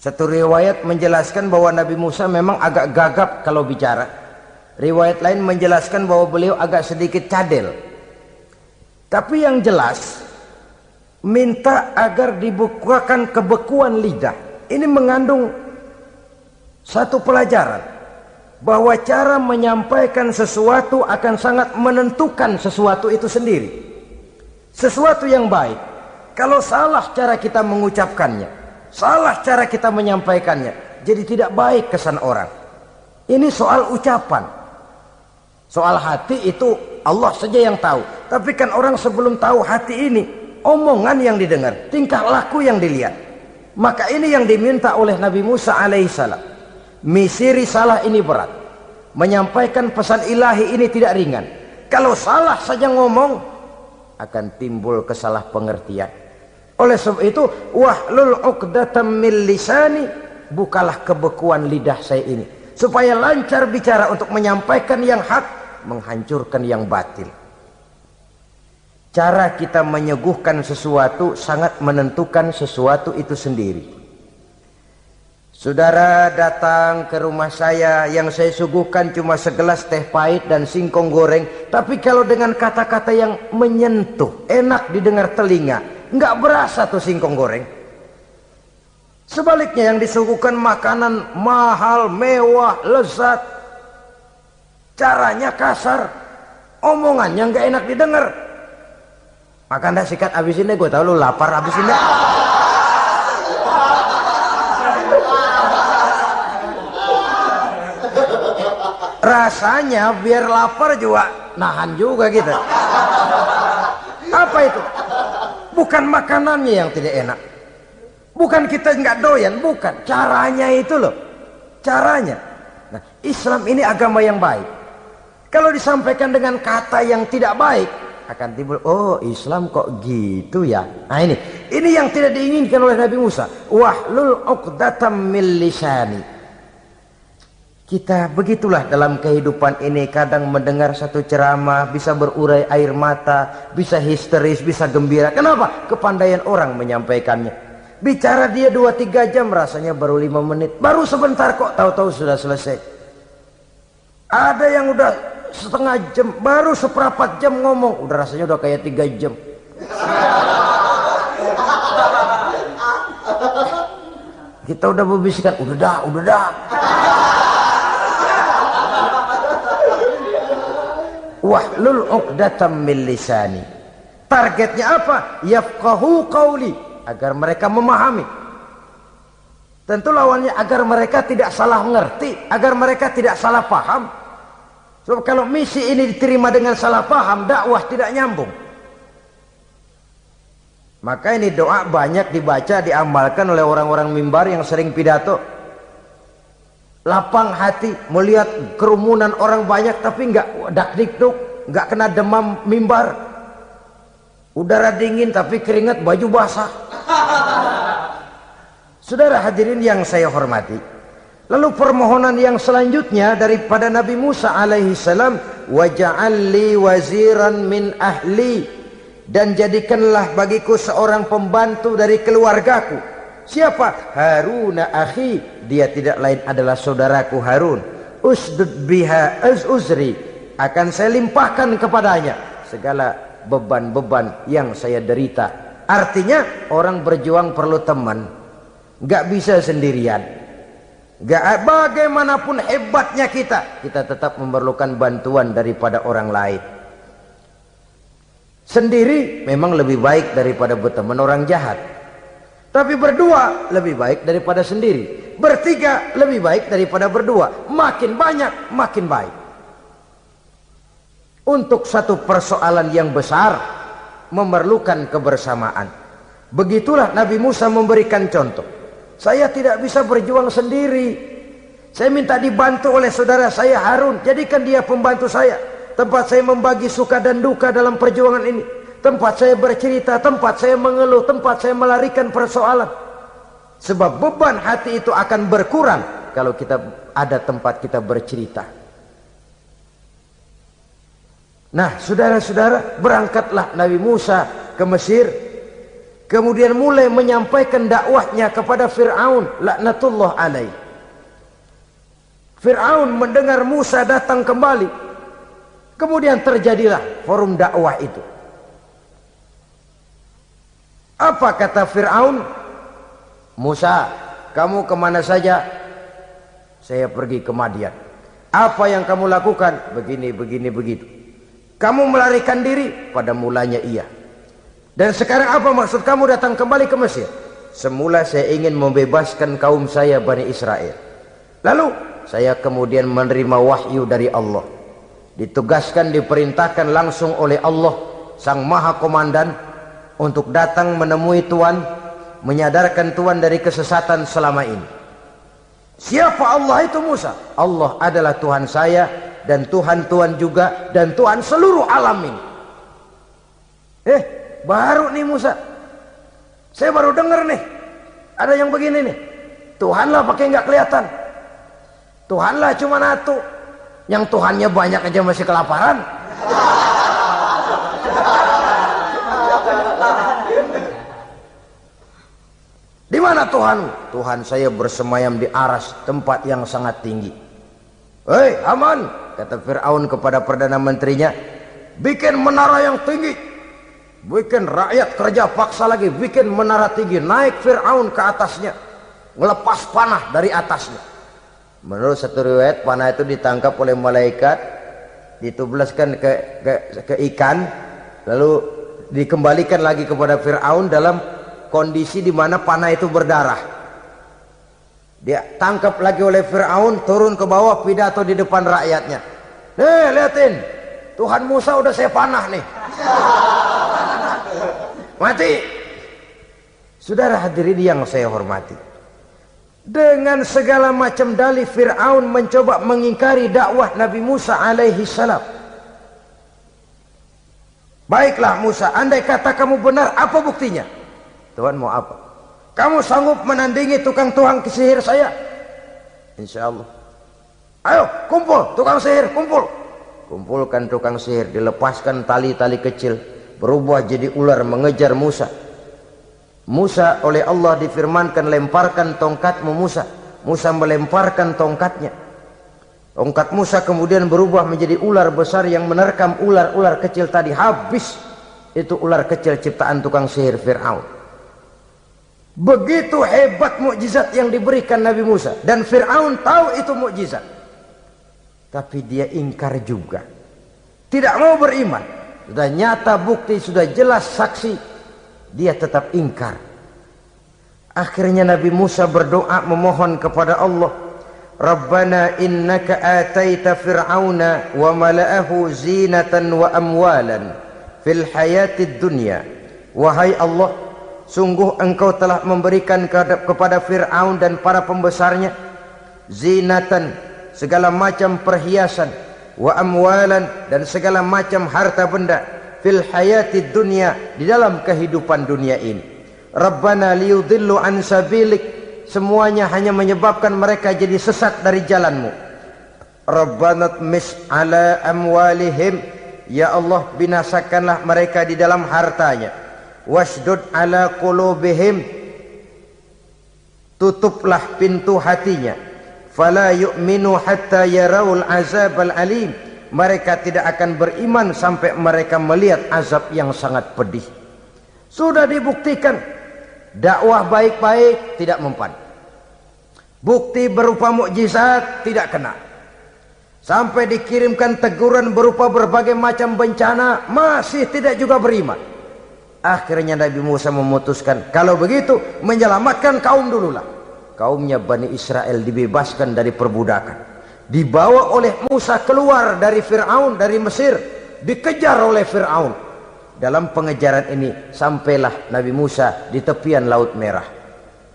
Satu riwayat menjelaskan bahwa Nabi Musa memang agak gagap kalau bicara. Riwayat lain menjelaskan bahwa beliau agak sedikit cadel. Tapi yang jelas, minta agar dibukakan kebekuan lidah. Ini mengandung satu pelajaran. bahwa cara menyampaikan sesuatu akan sangat menentukan sesuatu itu sendiri. Sesuatu yang baik, kalau salah cara kita mengucapkannya, salah cara kita menyampaikannya, jadi tidak baik kesan orang. Ini soal ucapan. Soal hati itu Allah saja yang tahu. Tapi kan orang sebelum tahu hati ini, omongan yang didengar, tingkah laku yang dilihat. Maka ini yang diminta oleh Nabi Musa alaihissalam. Misi risalah ini berat. Menyampaikan pesan ilahi ini tidak ringan. Kalau salah saja ngomong, akan timbul kesalah pengertian. Oleh sebab itu, wahlul 'uqdatam min lisani, bukalah kebekuan lidah saya ini, supaya lancar bicara untuk menyampaikan yang hak, menghancurkan yang batil. Cara kita menyuguhkan sesuatu sangat menentukan sesuatu itu sendiri. Saudara datang ke rumah saya, yang saya suguhkan cuma segelas teh pahit dan singkong goreng, tapi kalau dengan kata-kata yang menyentuh, enak didengar telinga, nggak berasa tuh singkong goreng. Sebaliknya yang disuguhkan makanan mahal, mewah, lezat, caranya kasar, omongannya nggak enak didengar. Maka anda sikat abisin deh, gue tahu lu lapar, abisin deh. Rasanya biar lapar juga nahan juga gitu. Apa itu? Bukan makanannya yang tidak enak, bukan kita nggak doyan, bukan, caranya itu loh, caranya. Nah, Islam ini agama yang baik. Kalau disampaikan dengan kata yang tidak baik, akan timbul, oh Islam kok gitu ya. Nah ini yang tidak diinginkan oleh Nabi Musa. Wahlul 'uqdatam min lisani. Kita begitulah dalam kehidupan ini, kadang mendengar satu ceramah bisa berurai air mata, bisa histeris, bisa gembira. Kenapa? Kepandaian orang menyampaikannya. Bicara dia 2-3 jam, rasanya baru 5 menit, baru sebentar kok tahu-tahu sudah selesai. Ada yang udah setengah jam, baru seperempat jam ngomong, udah rasanya udah kayak 3 jam. Kita udah berbisikkan, udah dah. Wahlul 'uqdatam min lisani. Targetnya apa? Yafqahu qauli, agar mereka memahami. Tentu lawannya agar mereka tidak salah mengerti, agar mereka tidak salah paham. Sebab kalau misi ini diterima dengan salah paham, dakwah tidak nyambung. Maka ini doa banyak dibaca, diamalkan oleh orang-orang mimbar yang sering pidato. Lapang hati melihat kerumunan orang banyak, tapi nggak dak-dikduk, nggak kena demam mimbar. Udara dingin tapi keringat, baju basah. Saudara hadirin yang saya hormati, lalu permohonan yang selanjutnya daripada Nabi Musa alaihissalam, waj'al li waziran min ahli, dan jadikanlah bagiku seorang pembantu dari keluargaku. Siapa? Harun akhi, dia tidak lain adalah saudaraku Harun. Usdud biha uzri, akan saya limpahkan kepadanya segala beban-beban yang saya derita. Artinya orang berjuang perlu teman, nggak bisa sendirian. Nggak, bagaimanapun hebatnya kita tetap memerlukan bantuan daripada orang lain. Sendiri memang lebih baik daripada berteman orang jahat, tapi berdua lebih baik daripada sendiri. Bertiga lebih baik daripada berdua. Makin banyak makin baik. Untuk satu persoalan yang besar memerlukan kebersamaan. Begitulah Nabi Musa memberikan contoh. Saya tidak bisa berjuang sendiri, saya minta dibantu oleh saudara saya Harun. Jadikan dia pembantu saya, tempat saya membagi suka dan duka dalam perjuangan ini, tempat saya bercerita, tempat saya mengeluh, tempat saya melarikan persoalan. Sebab beban hati itu akan berkurang kalau kita ada tempat kita bercerita. Nah, saudara-saudara, berangkatlah Nabi Musa ke Mesir, kemudian mulai menyampaikan dakwahnya kepada Fir'aun laknatullah alaih. Fir'aun mendengar Musa datang kembali, kemudian terjadilah forum dakwah itu. Apa kata Fir'aun? Musa, kamu kemana saja? Saya pergi ke Madian. Apa yang kamu lakukan? Begini, begini, begitu. Kamu melarikan diri? Pada mulanya iya. Dan sekarang apa maksud kamu datang kembali ke Mesir? Semula saya ingin membebaskan kaum saya Bani Israel. Lalu saya kemudian menerima wahyu dari Allah. Ditugaskan, diperintahkan langsung oleh Allah Sang Maha Komandan untuk datang menemui Tuhan, menyadarkan Tuhan dari kesesatan selama ini. Siapa Allah itu Musa? Allah adalah Tuhan saya dan Tuhan juga dan Tuhan seluruh alam ini. Baru nih Musa, saya baru dengar nih ada yang begini nih. Tuhanlah pakai nggak kelihatan, Tuhanlah cuma satu, yang Tuhannya banyak aja masih kelaparan. Di mana Tuhan? Tuhan saya bersemayam di aras, tempat yang sangat tinggi. Hei Haman, kata Fir'aun kepada Perdana Menterinya, bikin menara yang tinggi, bikin rakyat kerja paksa lagi, bikin menara tinggi. Naik Fir'aun ke atasnya, ngelepas panah dari atasnya. Menurut satu riwayat, panah itu ditangkap oleh malaikat, ditublaskan ke ikan, lalu dikembalikan lagi kepada Fir'aun dalam kondisi di mana panah itu berdarah. Dia tangkap lagi oleh Fir'aun, turun ke bawah, pidato di depan rakyatnya. Nih liatin, Tuhan Musa udah saya panah nih. Mati. Saudara hadirin yang saya hormati, dengan segala macam dalih Fir'aun mencoba mengingkari dakwah Nabi Musa alaihi salam. Baiklah Musa, andai kata kamu benar, apa buktinya? Tuhan mau apa? Kamu sanggup menandingi tukang sihir saya? Insya Allah. Ayo kumpul tukang sihir, kumpul. Kumpulkan tukang sihir, dilepaskan tali-tali kecil, berubah jadi ular mengejar Musa. Musa oleh Allah difirmankan, lemparkan tongkatmu Musa. Musa melemparkan tongkatnya. Tongkat Musa kemudian berubah menjadi ular besar yang menerkam ular-ular kecil tadi. Habis itu ular kecil ciptaan tukang sihir Fir'aun. Begitu hebat mukjizat yang diberikan Nabi Musa, dan Fir'aun tahu itu mukjizat, tapi dia ingkar juga, tidak mau beriman. Sudah nyata bukti, sudah jelas saksi, dia tetap ingkar. Akhirnya Nabi Musa berdoa memohon kepada Allah, Rabbana innaka ataita fir'auna wa mala'ahu zinatan wa amwalan fil hayatid dunya. Wahai Allah, sungguh engkau telah memberikan kepada Fir'aun dan para pembesarnya zinatan, segala macam perhiasan, wa amwalan, dan segala macam harta benda, fil hayatid dunya, di dalam kehidupan dunia ini. Rabbana liyudillu an sabilik, semuanya hanya menyebabkan mereka jadi sesat dari jalanmu. Rabbana tmis ala amwalihim, ya Allah binasakanlah mereka di dalam hartanya. Wasdud ala qulubihim, tutuplah pintu hatinya. Fala yu'minu hatta yarawul azabal alim, mereka tidak akan beriman sampai mereka melihat azab yang sangat pedih. Sudah dibuktikan dakwah baik-baik tidak mempan, bukti berupa mukjizat tidak kena, sampai dikirimkan teguran berupa berbagai macam bencana masih tidak juga beriman. Akhirnya Nabi Musa memutuskan, kalau begitu menyelamatkan kaum dululah. Kaumnya Bani Israel dibebaskan dari perbudakan, dibawa oleh Musa keluar dari Fir'aun, dari Mesir, dikejar oleh Fir'aun. Dalam pengejaran ini sampailah Nabi Musa di tepian Laut Merah.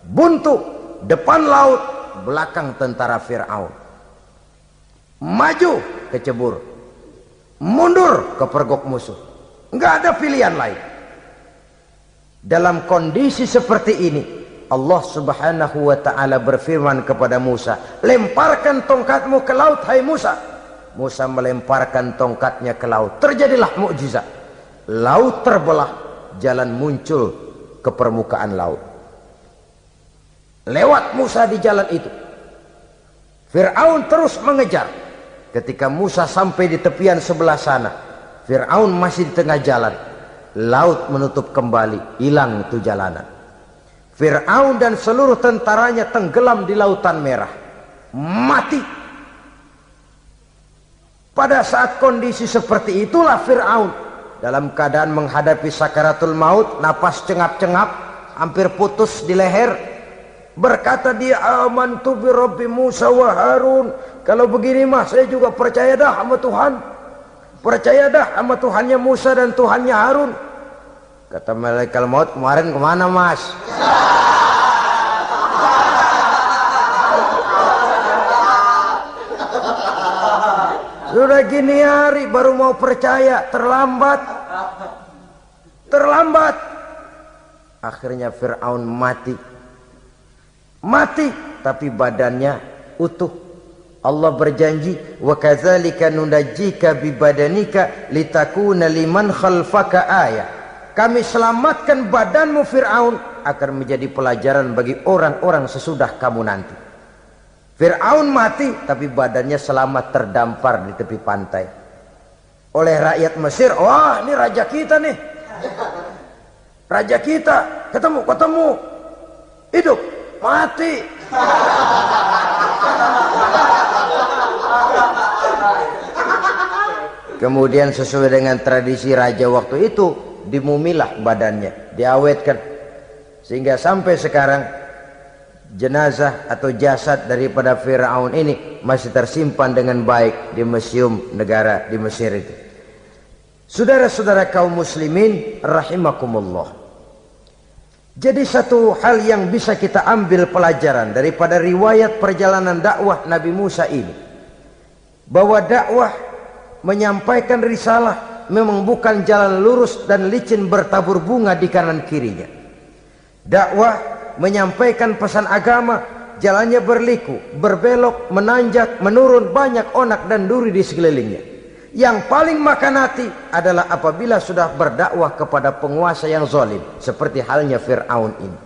Buntu, depan laut, belakang tentara Fir'aun. Maju kecebur, mundur kepergok musuh, nggak ada pilihan lain. Dalam kondisi seperti ini, Allah Subhanahu wa ta'ala berfirman kepada Musa, lemparkan tongkatmu ke laut, hai Musa. Musa melemparkan tongkatnya ke laut, terjadilah mukjizat. Laut terbelah, jalan muncul ke permukaan laut. Lewat Musa di jalan itu, Fir'aun terus mengejar. Ketika Musa sampai di tepian sebelah sana, Fir'aun masih di tengah jalan. Laut menutup kembali, hilang itu jalanan. Fir'aun dan seluruh tentaranya tenggelam di Lautan Merah, mati. Pada saat kondisi seperti itulah Fir'aun dalam keadaan menghadapi sakaratul maut, napas cengap-cengap, hampir putus di leher, berkata dia, amantu bi Rabbi Musa wa Harun. Kalau begini mah saya juga percaya dah sama Tuhan, percaya dah sama Tuhannya Musa dan Tuhannya Harun. Kata malaikat maut, kemarin kemana mas? Sudah gini hari baru mau percaya, terlambat. Terlambat. Akhirnya Fir'aun mati. Mati, tapi badannya utuh. Allah berjanji, wa kadzalika nunajjika bi badanika litakuna liman khalfaka ayah. Kami selamatkan badanmu Fir'aun agar menjadi pelajaran bagi orang-orang sesudah kamu nanti. Fir'aun mati, tapi badannya selamat terdampar di tepi pantai oleh rakyat Mesir. Wah, ini raja kita nih, raja kita, ketemu, hidup, mati. Kemudian sesuai dengan tradisi raja waktu itu, dimumilah badannya, diawetkan, sehingga sampai sekarang jenazah atau jasad daripada Fir'aun ini masih tersimpan dengan baik di museum negara di Mesir itu. Saudara-saudara kaum muslimin rahimakumullah. Jadi satu hal yang bisa kita ambil pelajaran daripada riwayat perjalanan dakwah Nabi Musa ini, bahwa dakwah menyampaikan risalah memang bukan jalan lurus dan licin bertabur bunga di kanan kirinya. Dakwah menyampaikan pesan agama, jalannya berliku, berbelok, menanjak, menurun, banyak onak dan duri di sekelilingnya. Yang paling makan hati adalah apabila sudah berdakwah kepada penguasa yang zalim, seperti halnya Fir'aun ini.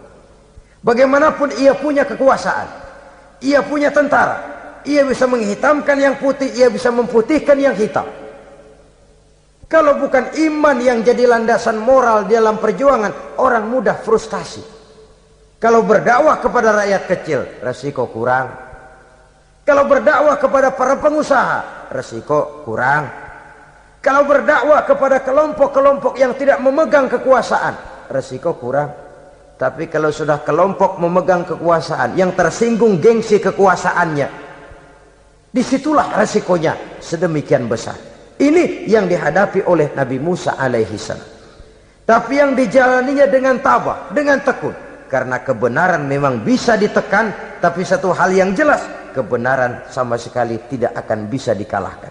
Bagaimanapun ia punya kekuasaan, ia punya tentara, ia bisa menghitamkan yang putih, ia bisa memutihkan yang hitam. Kalau bukan iman yang jadi landasan moral dalam perjuangan, orang mudah frustasi. Kalau berdakwah kepada rakyat kecil, resiko kurang. Kalau berdakwah kepada para pengusaha, resiko kurang. Kalau berdakwah kepada kelompok-kelompok yang tidak memegang kekuasaan, resiko kurang. Tapi kalau sudah kelompok memegang kekuasaan, yang tersinggung gengsi kekuasaannya, disitulah resikonya sedemikian besar. Ini yang dihadapi oleh Nabi Musa alaihi salam. Tapi yang dijalaninya dengan tabah, dengan tekun. Karena kebenaran memang bisa ditekan, tapi satu hal yang jelas, kebenaran sama sekali tidak akan bisa dikalahkan.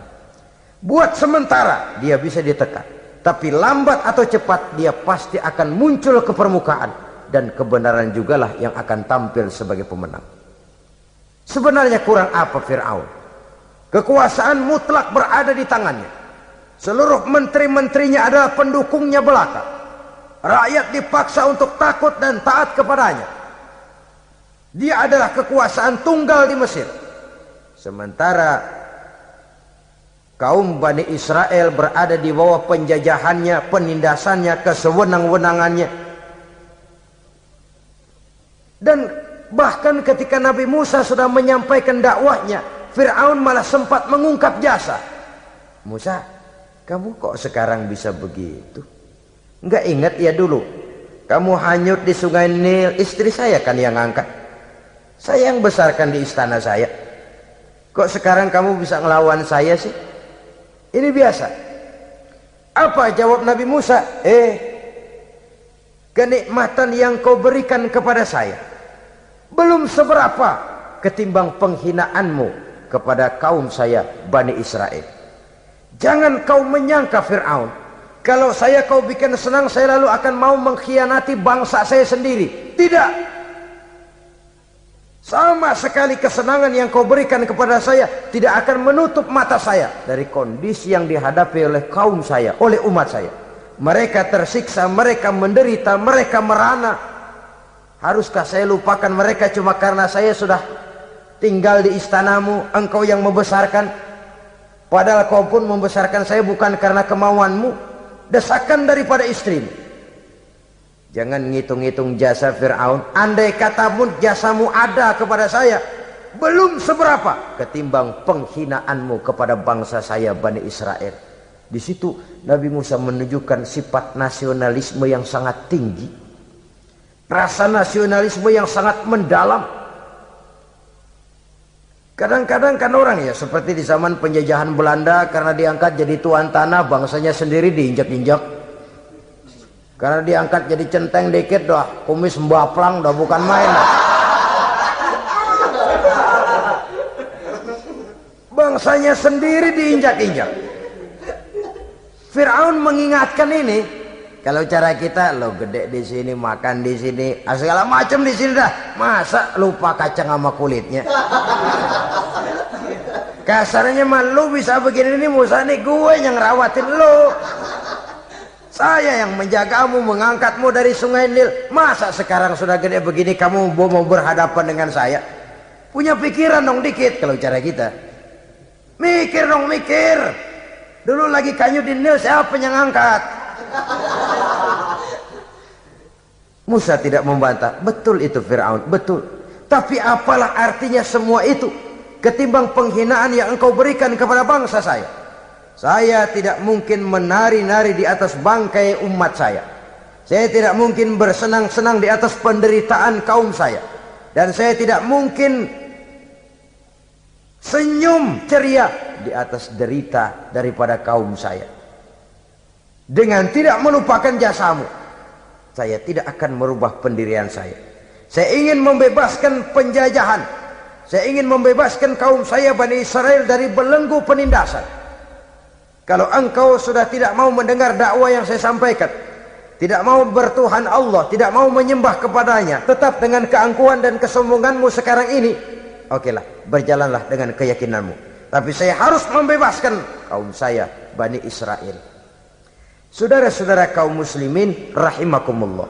Buat sementara dia bisa ditekan, tapi lambat atau cepat dia pasti akan muncul ke permukaan, dan kebenaran jugalah yang akan tampil sebagai pemenang. Sebenarnya kurang apa Fir'aun? Kekuasaan mutlak berada di tangannya. Seluruh menteri-menterinya adalah pendukungnya belaka. Rakyat dipaksa untuk takut dan taat kepadanya. Dia adalah kekuasaan tunggal di Mesir. Sementara kaum Bani Israel berada di bawah penjajahannya, penindasannya, kesewenang-wenangannya. Dan bahkan ketika Nabi Musa sudah menyampaikan dakwahnya, Fir'aun malah sempat mengungkap jasa. Musa, kamu kok sekarang bisa begitu? Enggak ingat ya dulu kamu hanyut di sungai Nil, istri saya kan yang angkat, saya yang besarkan di istana saya. Kok sekarang kamu bisa ngelawan saya sih? Ini biasa. Apa jawab Nabi Musa? Kenikmatan yang kau berikan kepada saya belum seberapa ketimbang penghinaanmu kepada kaum saya Bani Israel. Jangan kau menyangka Fir'aun, kalau saya kau bikin senang, saya lalu akan mau mengkhianati bangsa saya sendiri. Tidak. Sama sekali kesenangan yang kau berikan kepada saya tidak akan menutup mata saya dari kondisi yang dihadapi oleh kaum saya, oleh umat saya. Mereka tersiksa, mereka menderita, mereka merana. Haruskah saya lupakan mereka cuma karena saya sudah tinggal di istanamu, engkau yang membesarkan? Padahal kau pun membesarkan saya bukan karena kemauanmu. Desakan daripada istrimu. Jangan ngitung-ngitung jasa Fir'aun. Andai kata pun jasamu ada kepada saya, belum seberapa ketimbang penghinaanmu kepada bangsa saya Bani Israel. Di situ Nabi Musa menunjukkan sifat nasionalisme yang sangat tinggi, rasa nasionalisme yang sangat mendalam. Kadang-kadang kan orang ya seperti di zaman penjajahan Belanda, karena diangkat jadi tuan tanah, bangsanya sendiri diinjak-injak. Karena diangkat jadi centeng dikit dah, kumis mbaplang dah, bukan main dah. Bangsanya sendiri diinjak-injak. Fir'aun mengingatkan ini, kalau cara kita lo gede di sini, makan di sini, segala macam di sini dah, masa lupa kacang sama kulitnya. Kasarnya mah lu bisa begini nih Musa, nih gue yang rawatin lu, saya yang menjagamu, mengangkatmu dari sungai Nil. Masa sekarang sudah gede begini kamu mau berhadapan dengan saya? Punya pikiran dong dikit kalau cara kita. Mikir dong, mikir. Dulu lagi kayu di Nil, siapa yang angkat? Musa tidak membantah. Betul itu Fir'aun, betul. Tapi apalah artinya semua itu ketimbang penghinaan yang engkau berikan kepada bangsa saya? Saya tidak mungkin menari-nari di atas bangkai umat saya. Saya tidak mungkin bersenang-senang di atas penderitaan kaum saya. Dan saya tidak mungkin senyum ceria di atas derita daripada kaum saya. Dengan tidak melupakan jasamu, saya tidak akan merubah pendirian saya. Saya ingin membebaskan penjajahan. Saya ingin membebaskan kaum saya Bani Israel dari belenggu penindasan. Kalau engkau sudah tidak mau mendengar dakwah yang saya sampaikan, tidak mau bertuhan Allah, tidak mau menyembah kepadanya, tetap dengan keangkuhan dan kesombonganmu sekarang ini, okelah, berjalanlah dengan keyakinanmu. Tapi saya harus membebaskan kaum saya Bani Israel. Saudara-saudara kaum muslimin rahimakumullah,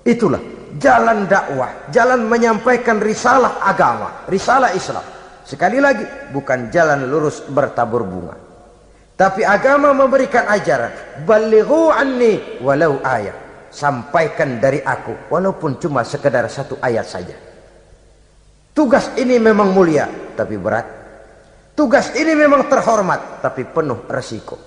itulah jalan dakwah, jalan menyampaikan risalah agama, risalah Islam. Sekali lagi, bukan jalan lurus bertabur bunga. Tapi agama memberikan ajaran, balighu anni walau ayat, sampaikan dari aku walaupun cuma sekedar satu ayat saja. Tugas ini memang mulia tapi berat. Tugas ini memang terhormat tapi penuh resiko.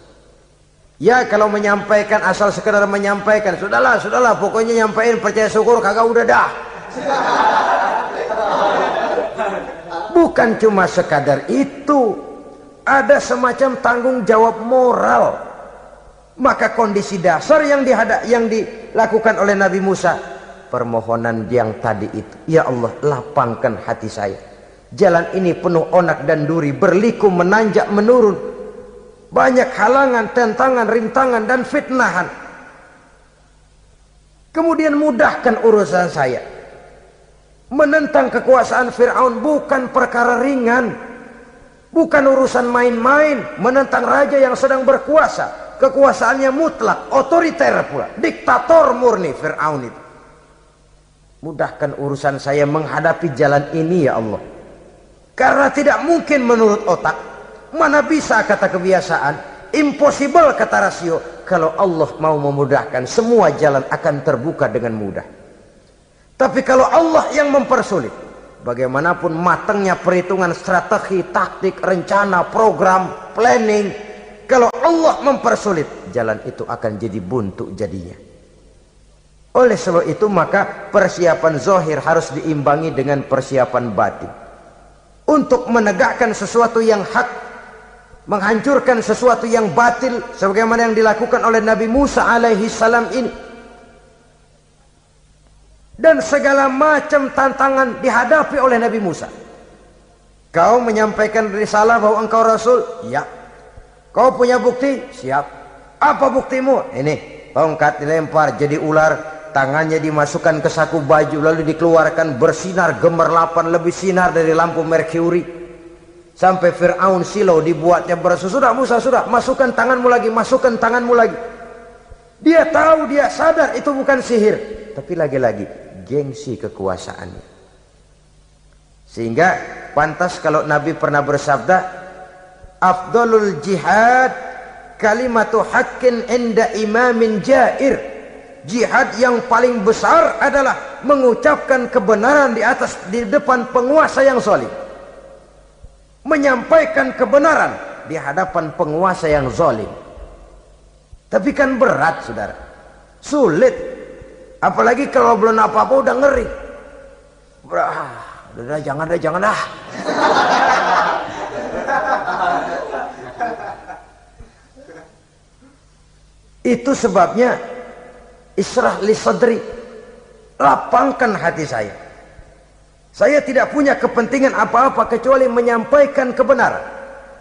Ya kalau menyampaikan asal sekedar menyampaikan, sudahlah pokoknya nyampaikan, percaya syukur kagak udah dah. Bukan cuma sekadar itu, ada semacam tanggung jawab moral. Maka kondisi dasar yang dilakukan oleh Nabi Musa, permohonan yang tadi itu, ya Allah lapangkan hati saya. Jalan ini penuh onak dan duri, berliku menanjak menurun, banyak halangan, tentangan, rintangan dan fitnahan. Kemudian mudahkan urusan saya. Menentang kekuasaan Fir'aun bukan perkara ringan, bukan urusan main-main. Menentang raja yang sedang berkuasa, kekuasaannya mutlak, otoriter pula, diktator murni Fir'aun itu. Mudahkan urusan saya menghadapi jalan ini ya Allah. Karena tidak mungkin menurut otak, mana bisa kata kebiasaan, impossible kata rasio. Kalau Allah mau memudahkan, semua jalan akan terbuka dengan mudah. Tapi kalau Allah yang mempersulit, bagaimanapun matangnya perhitungan strategi, taktik, rencana, program, planning, kalau Allah mempersulit, jalan itu akan jadi buntu jadinya. Oleh sebab itu maka persiapan zahir harus diimbangi dengan persiapan batin. Untuk menegakkan sesuatu yang hak, menghancurkan sesuatu yang batil, sebagaimana yang dilakukan oleh Nabi Musa alaihi salam ini. Dan segala macam tantangan dihadapi oleh Nabi Musa. Kau menyampaikan risalah bahwa engkau Rasul? Ya. Kau punya bukti? Siap. Apa buktimu? Ini, tongkat dilempar jadi ular, tangannya dimasukkan ke saku baju, lalu dikeluarkan bersinar gemerlapan, lebih sinar dari lampu merkuri. Sampai Fir'aun silau dibuatnya berasa, sudah Musa, sudah, masukkan tanganmu lagi, masukkan tanganmu lagi. Dia tahu, dia sadar itu bukan sihir, tapi lagi-lagi gengsi kekuasaannya. Sehingga pantas kalau Nabi pernah bersabda, afdalul jihad kalimatu haqqin inda imamin jair. Jihad yang paling besar adalah mengucapkan kebenaran di depan penguasa yang zalim. menyampaikan kebenaran di hadapan penguasa yang zalim. Tapi kan berat, saudara, sulit, apalagi kalau belum apa-apa udah ngeri. Udah jangan dah. Itu sebabnya Ishrah li sadri, lapangkan hati saya. Saya tidak punya kepentingan apa-apa kecuali menyampaikan kebenaran.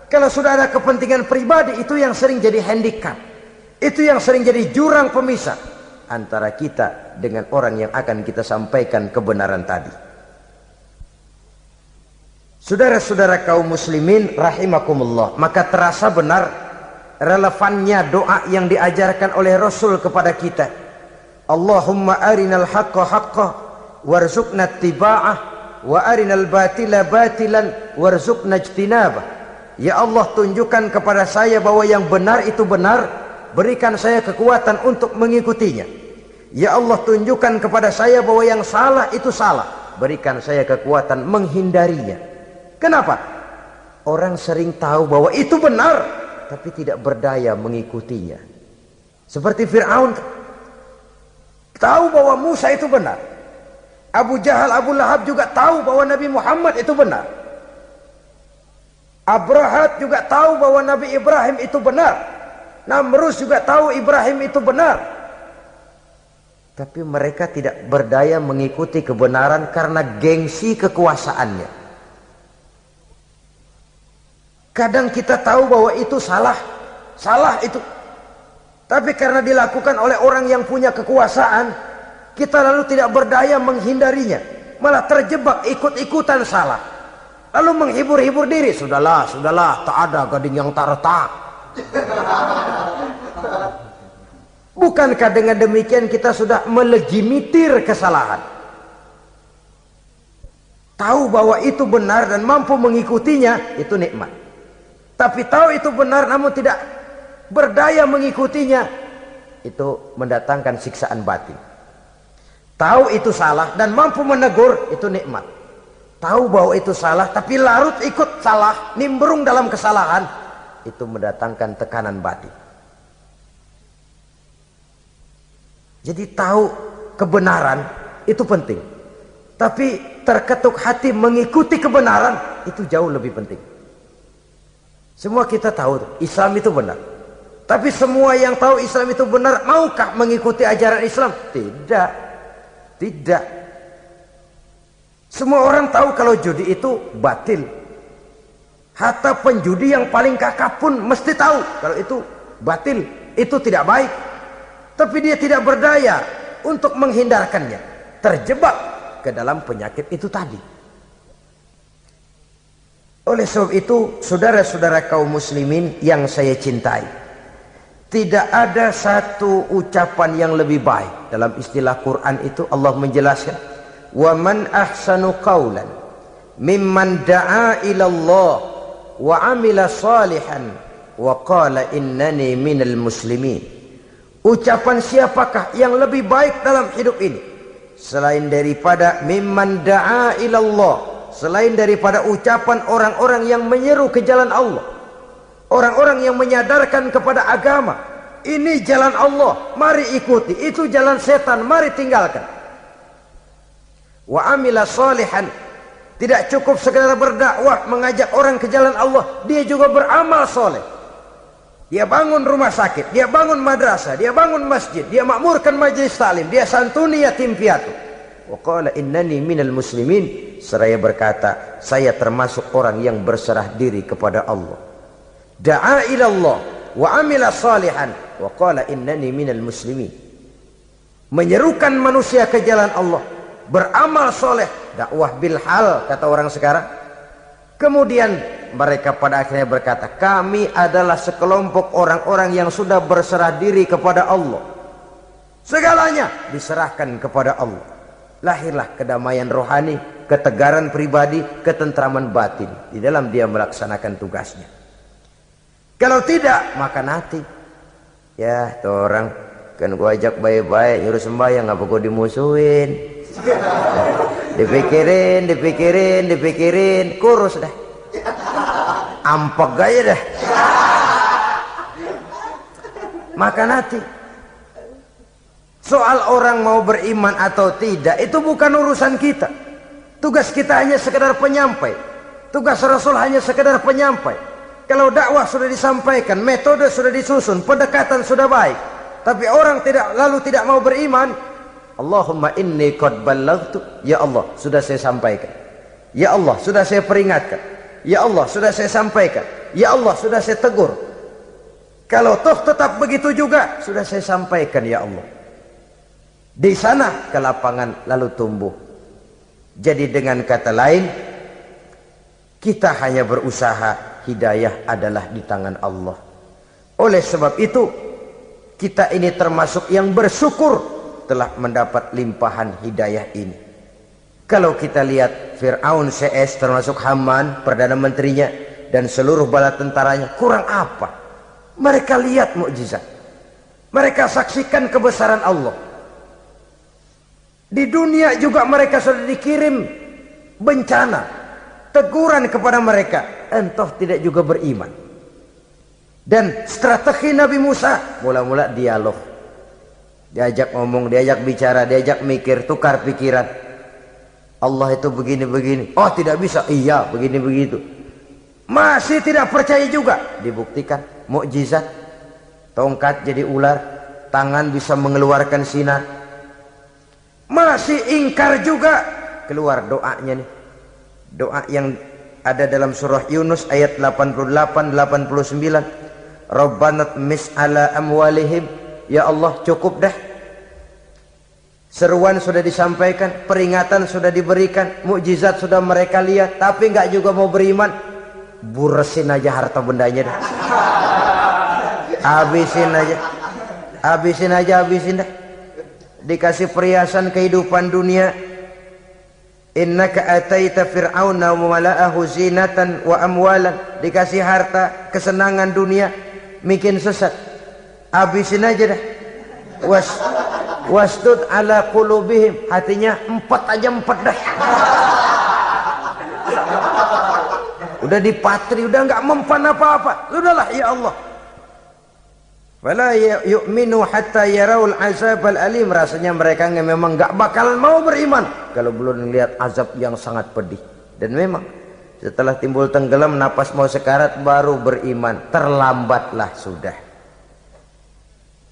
Kalau sudah ada kepentingan pribadi, itu yang sering jadi handicap. Itu yang sering jadi jurang pemisah antara kita dengan orang yang akan kita sampaikan kebenaran tadi. Saudara-saudara kaum muslimin rahimakumullah, maka terasa benar relevannya doa yang diajarkan oleh Rasul kepada kita. Allahumma arinal haqqa haqqa warzuqna ittiba'ah wa arinal batila batilan warzuqna ijtinabah. Ya Allah, tunjukkan kepada saya bahwa yang benar itu benar, berikan saya kekuatan untuk mengikutinya. Ya Allah, tunjukkan kepada saya bahwa yang salah itu salah, berikan saya kekuatan menghindarinya. Kenapa? Orang sering tahu bahwa itu benar, tapi tidak berdaya mengikutinya. Seperti Fir'aun, tahu bahwa Musa itu benar. Abu Jahal, Abu Lahab juga tahu bahwa Nabi Muhammad itu benar. Abrahat juga tahu bahwa Nabi Ibrahim itu benar. Namrus juga tahu Ibrahim itu benar. Tapi mereka tidak berdaya mengikuti kebenaran karena gengsi kekuasaannya. Kadang kita tahu bahwa itu salah itu. Tapi karena dilakukan oleh orang yang punya kekuasaan, kita lalu tidak berdaya menghindarinya, malah terjebak ikut-ikutan salah, lalu menghibur-hibur diri. Sudahlah, tak ada gading yang tak retak. Bukankah dengan demikian kita sudah melegimitir kesalahan? Tahu bahwa itu benar dan mampu mengikutinya, itu nikmat. Tapi tahu itu benar namun tidak berdaya mengikutinya, itu mendatangkan siksaan batin. Tahu itu salah dan mampu menegur, itu nikmat. Tahu bahwa itu salah tapi larut ikut salah, nimbrung dalam kesalahan, itu mendatangkan tekanan batin. Jadi tahu kebenaran itu penting, tapi terketuk hati mengikuti kebenaran itu jauh lebih penting. Semua kita tahu Islam itu benar, tapi semua yang tahu Islam itu benar maukah mengikuti ajaran Islam? Tidak. Semua orang tahu kalau judi itu batil. Hatta penjudi yang paling kakap pun mesti tahu kalau itu batil, itu tidak baik. Tapi dia tidak berdaya untuk menghindarkannya, terjebak ke dalam penyakit itu tadi. Oleh sebab itu, saudara-saudara kaum muslimin yang saya cintai, tidak ada satu ucapan yang lebih baik. Dalam istilah Quran itu Allah menjelaskan, wa man ahsanu qawlan mimman da'a ila Allah wa amila salihan wa qala innani minal muslimin. Ucapan siapakah yang lebih baik dalam hidup ini selain daripada mimman da'a ila Allah, selain daripada ucapan orang-orang yang menyeru ke jalan Allah, orang-orang yang menyadarkan kepada agama, ini jalan Allah, mari ikuti, itu jalan setan, mari tinggalkan. Wa amila salihan, tidak cukup sekedar berdakwah mengajak orang ke jalan Allah, dia juga beramal soleh. Dia bangun rumah sakit, dia bangun madrasah, dia bangun masjid, dia makmurkan majelis taklim, dia santuni yatim piatu. Wa qala innani minal muslimin, seraya berkata, saya termasuk orang yang berserah diri kepada Allah. Da'a ila Allah wa amila salihan wa qala innani minal muslimin. Menyerukan manusia ke jalan Allah, beramal soleh, dakwah bil hal kata orang sekarang. Kemudian mereka pada akhirnya berkata, kami adalah sekelompok orang-orang yang sudah berserah diri kepada Allah. Segalanya diserahkan kepada Allah. Lahirlah kedamaian rohani, ketegaran pribadi, ketentraman batin di dalam dia melaksanakan tugasnya. Kalau tidak, maka nanti ya tuh orang kan gua ajak baik-baik nyuruh sembahyang, apa gua dimusuhin. dipikirin kurus dah. ampek gaya dah. Makan hati. Soal orang mau beriman atau tidak itu bukan urusan kita. Tugas kita hanya sekedar penyampai. Tugas Rasul hanya sekedar penyampai. Kalau dakwah sudah disampaikan, metode sudah disusun, pendekatan sudah baik, tapi orang tidak mau beriman, Allahumma inni qad ballaghtu, ya Allah sudah saya sampaikan, ya Allah sudah saya peringatkan, ya Allah sudah saya sampaikan, ya Allah sudah saya tegur. Kalau toh tetap begitu juga, sudah saya sampaikan ya Allah. Di sana kelapangan lalu tumbuh. Jadi dengan kata lain, kita hanya berusaha, hidayah adalah di tangan Allah. Oleh sebab itu, kita ini termasuk yang bersyukur telah mendapat limpahan hidayah ini. Kalau kita lihat Fir'aun CS termasuk Haman, Perdana Menterinya, dan seluruh bala tentaranya, kurang apa? Mereka lihat mukjizat. Mereka saksikan kebesaran Allah. Di dunia juga mereka sudah dikirim bencana, teguran kepada mereka, entah tidak juga beriman. Dan strategi Nabi Musa mula-mula dialog, diajak ngomong, diajak bicara, diajak mikir, tukar pikiran. Allah itu begini-begini, oh tidak bisa, iya begini-begitu. Masih tidak percaya juga, dibuktikan mukjizat, tongkat jadi ular, tangan bisa mengeluarkan sinar. Masih ingkar juga, keluar doanya nih, doa yang ada dalam surah Yunus ayat 88-89. Rabbana tmis ala amwalihim, ya Allah cukup dah. Seruan sudah disampaikan, peringatan sudah diberikan, mukjizat sudah mereka lihat, tapi nggak juga mau beriman. Buresin aja harta bendanya dah. Habisin aja dah. Dikasih perhiasan kehidupan dunia. Innaka ataita fir'auna wa mala'ahu zinatan wa amwalan. Dikasih harta, kesenangan dunia, bikin sesat. Habisin aja dah. Wasdud ala qulubihim, hatinya empat dah. Udah dipatri, udah nggak mempan apa-apa. Sudahlah ya Allah. Wala yu'minu hatta yaraul azabal alim. Rasanya mereka memang nggak bakalan mau beriman kalau belum melihat azab yang sangat pedih. Dan memang setelah timbul tenggelam, napas mau sekarat, baru beriman. Terlambatlah sudah.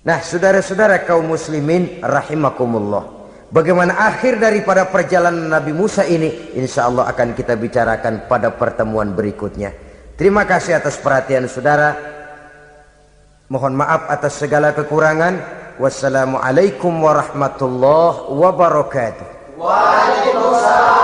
Nah, saudara-saudara kaum muslimin rahimakumullah, bagaimana akhir daripada perjalanan Nabi Musa ini, insya Allah akan kita bicarakan pada pertemuan berikutnya. Terima kasih atas perhatian saudara. Mohon maaf atas segala kekurangan. Wassalamualaikum warahmatullahi wabarakatuh. Waalaikumsalam.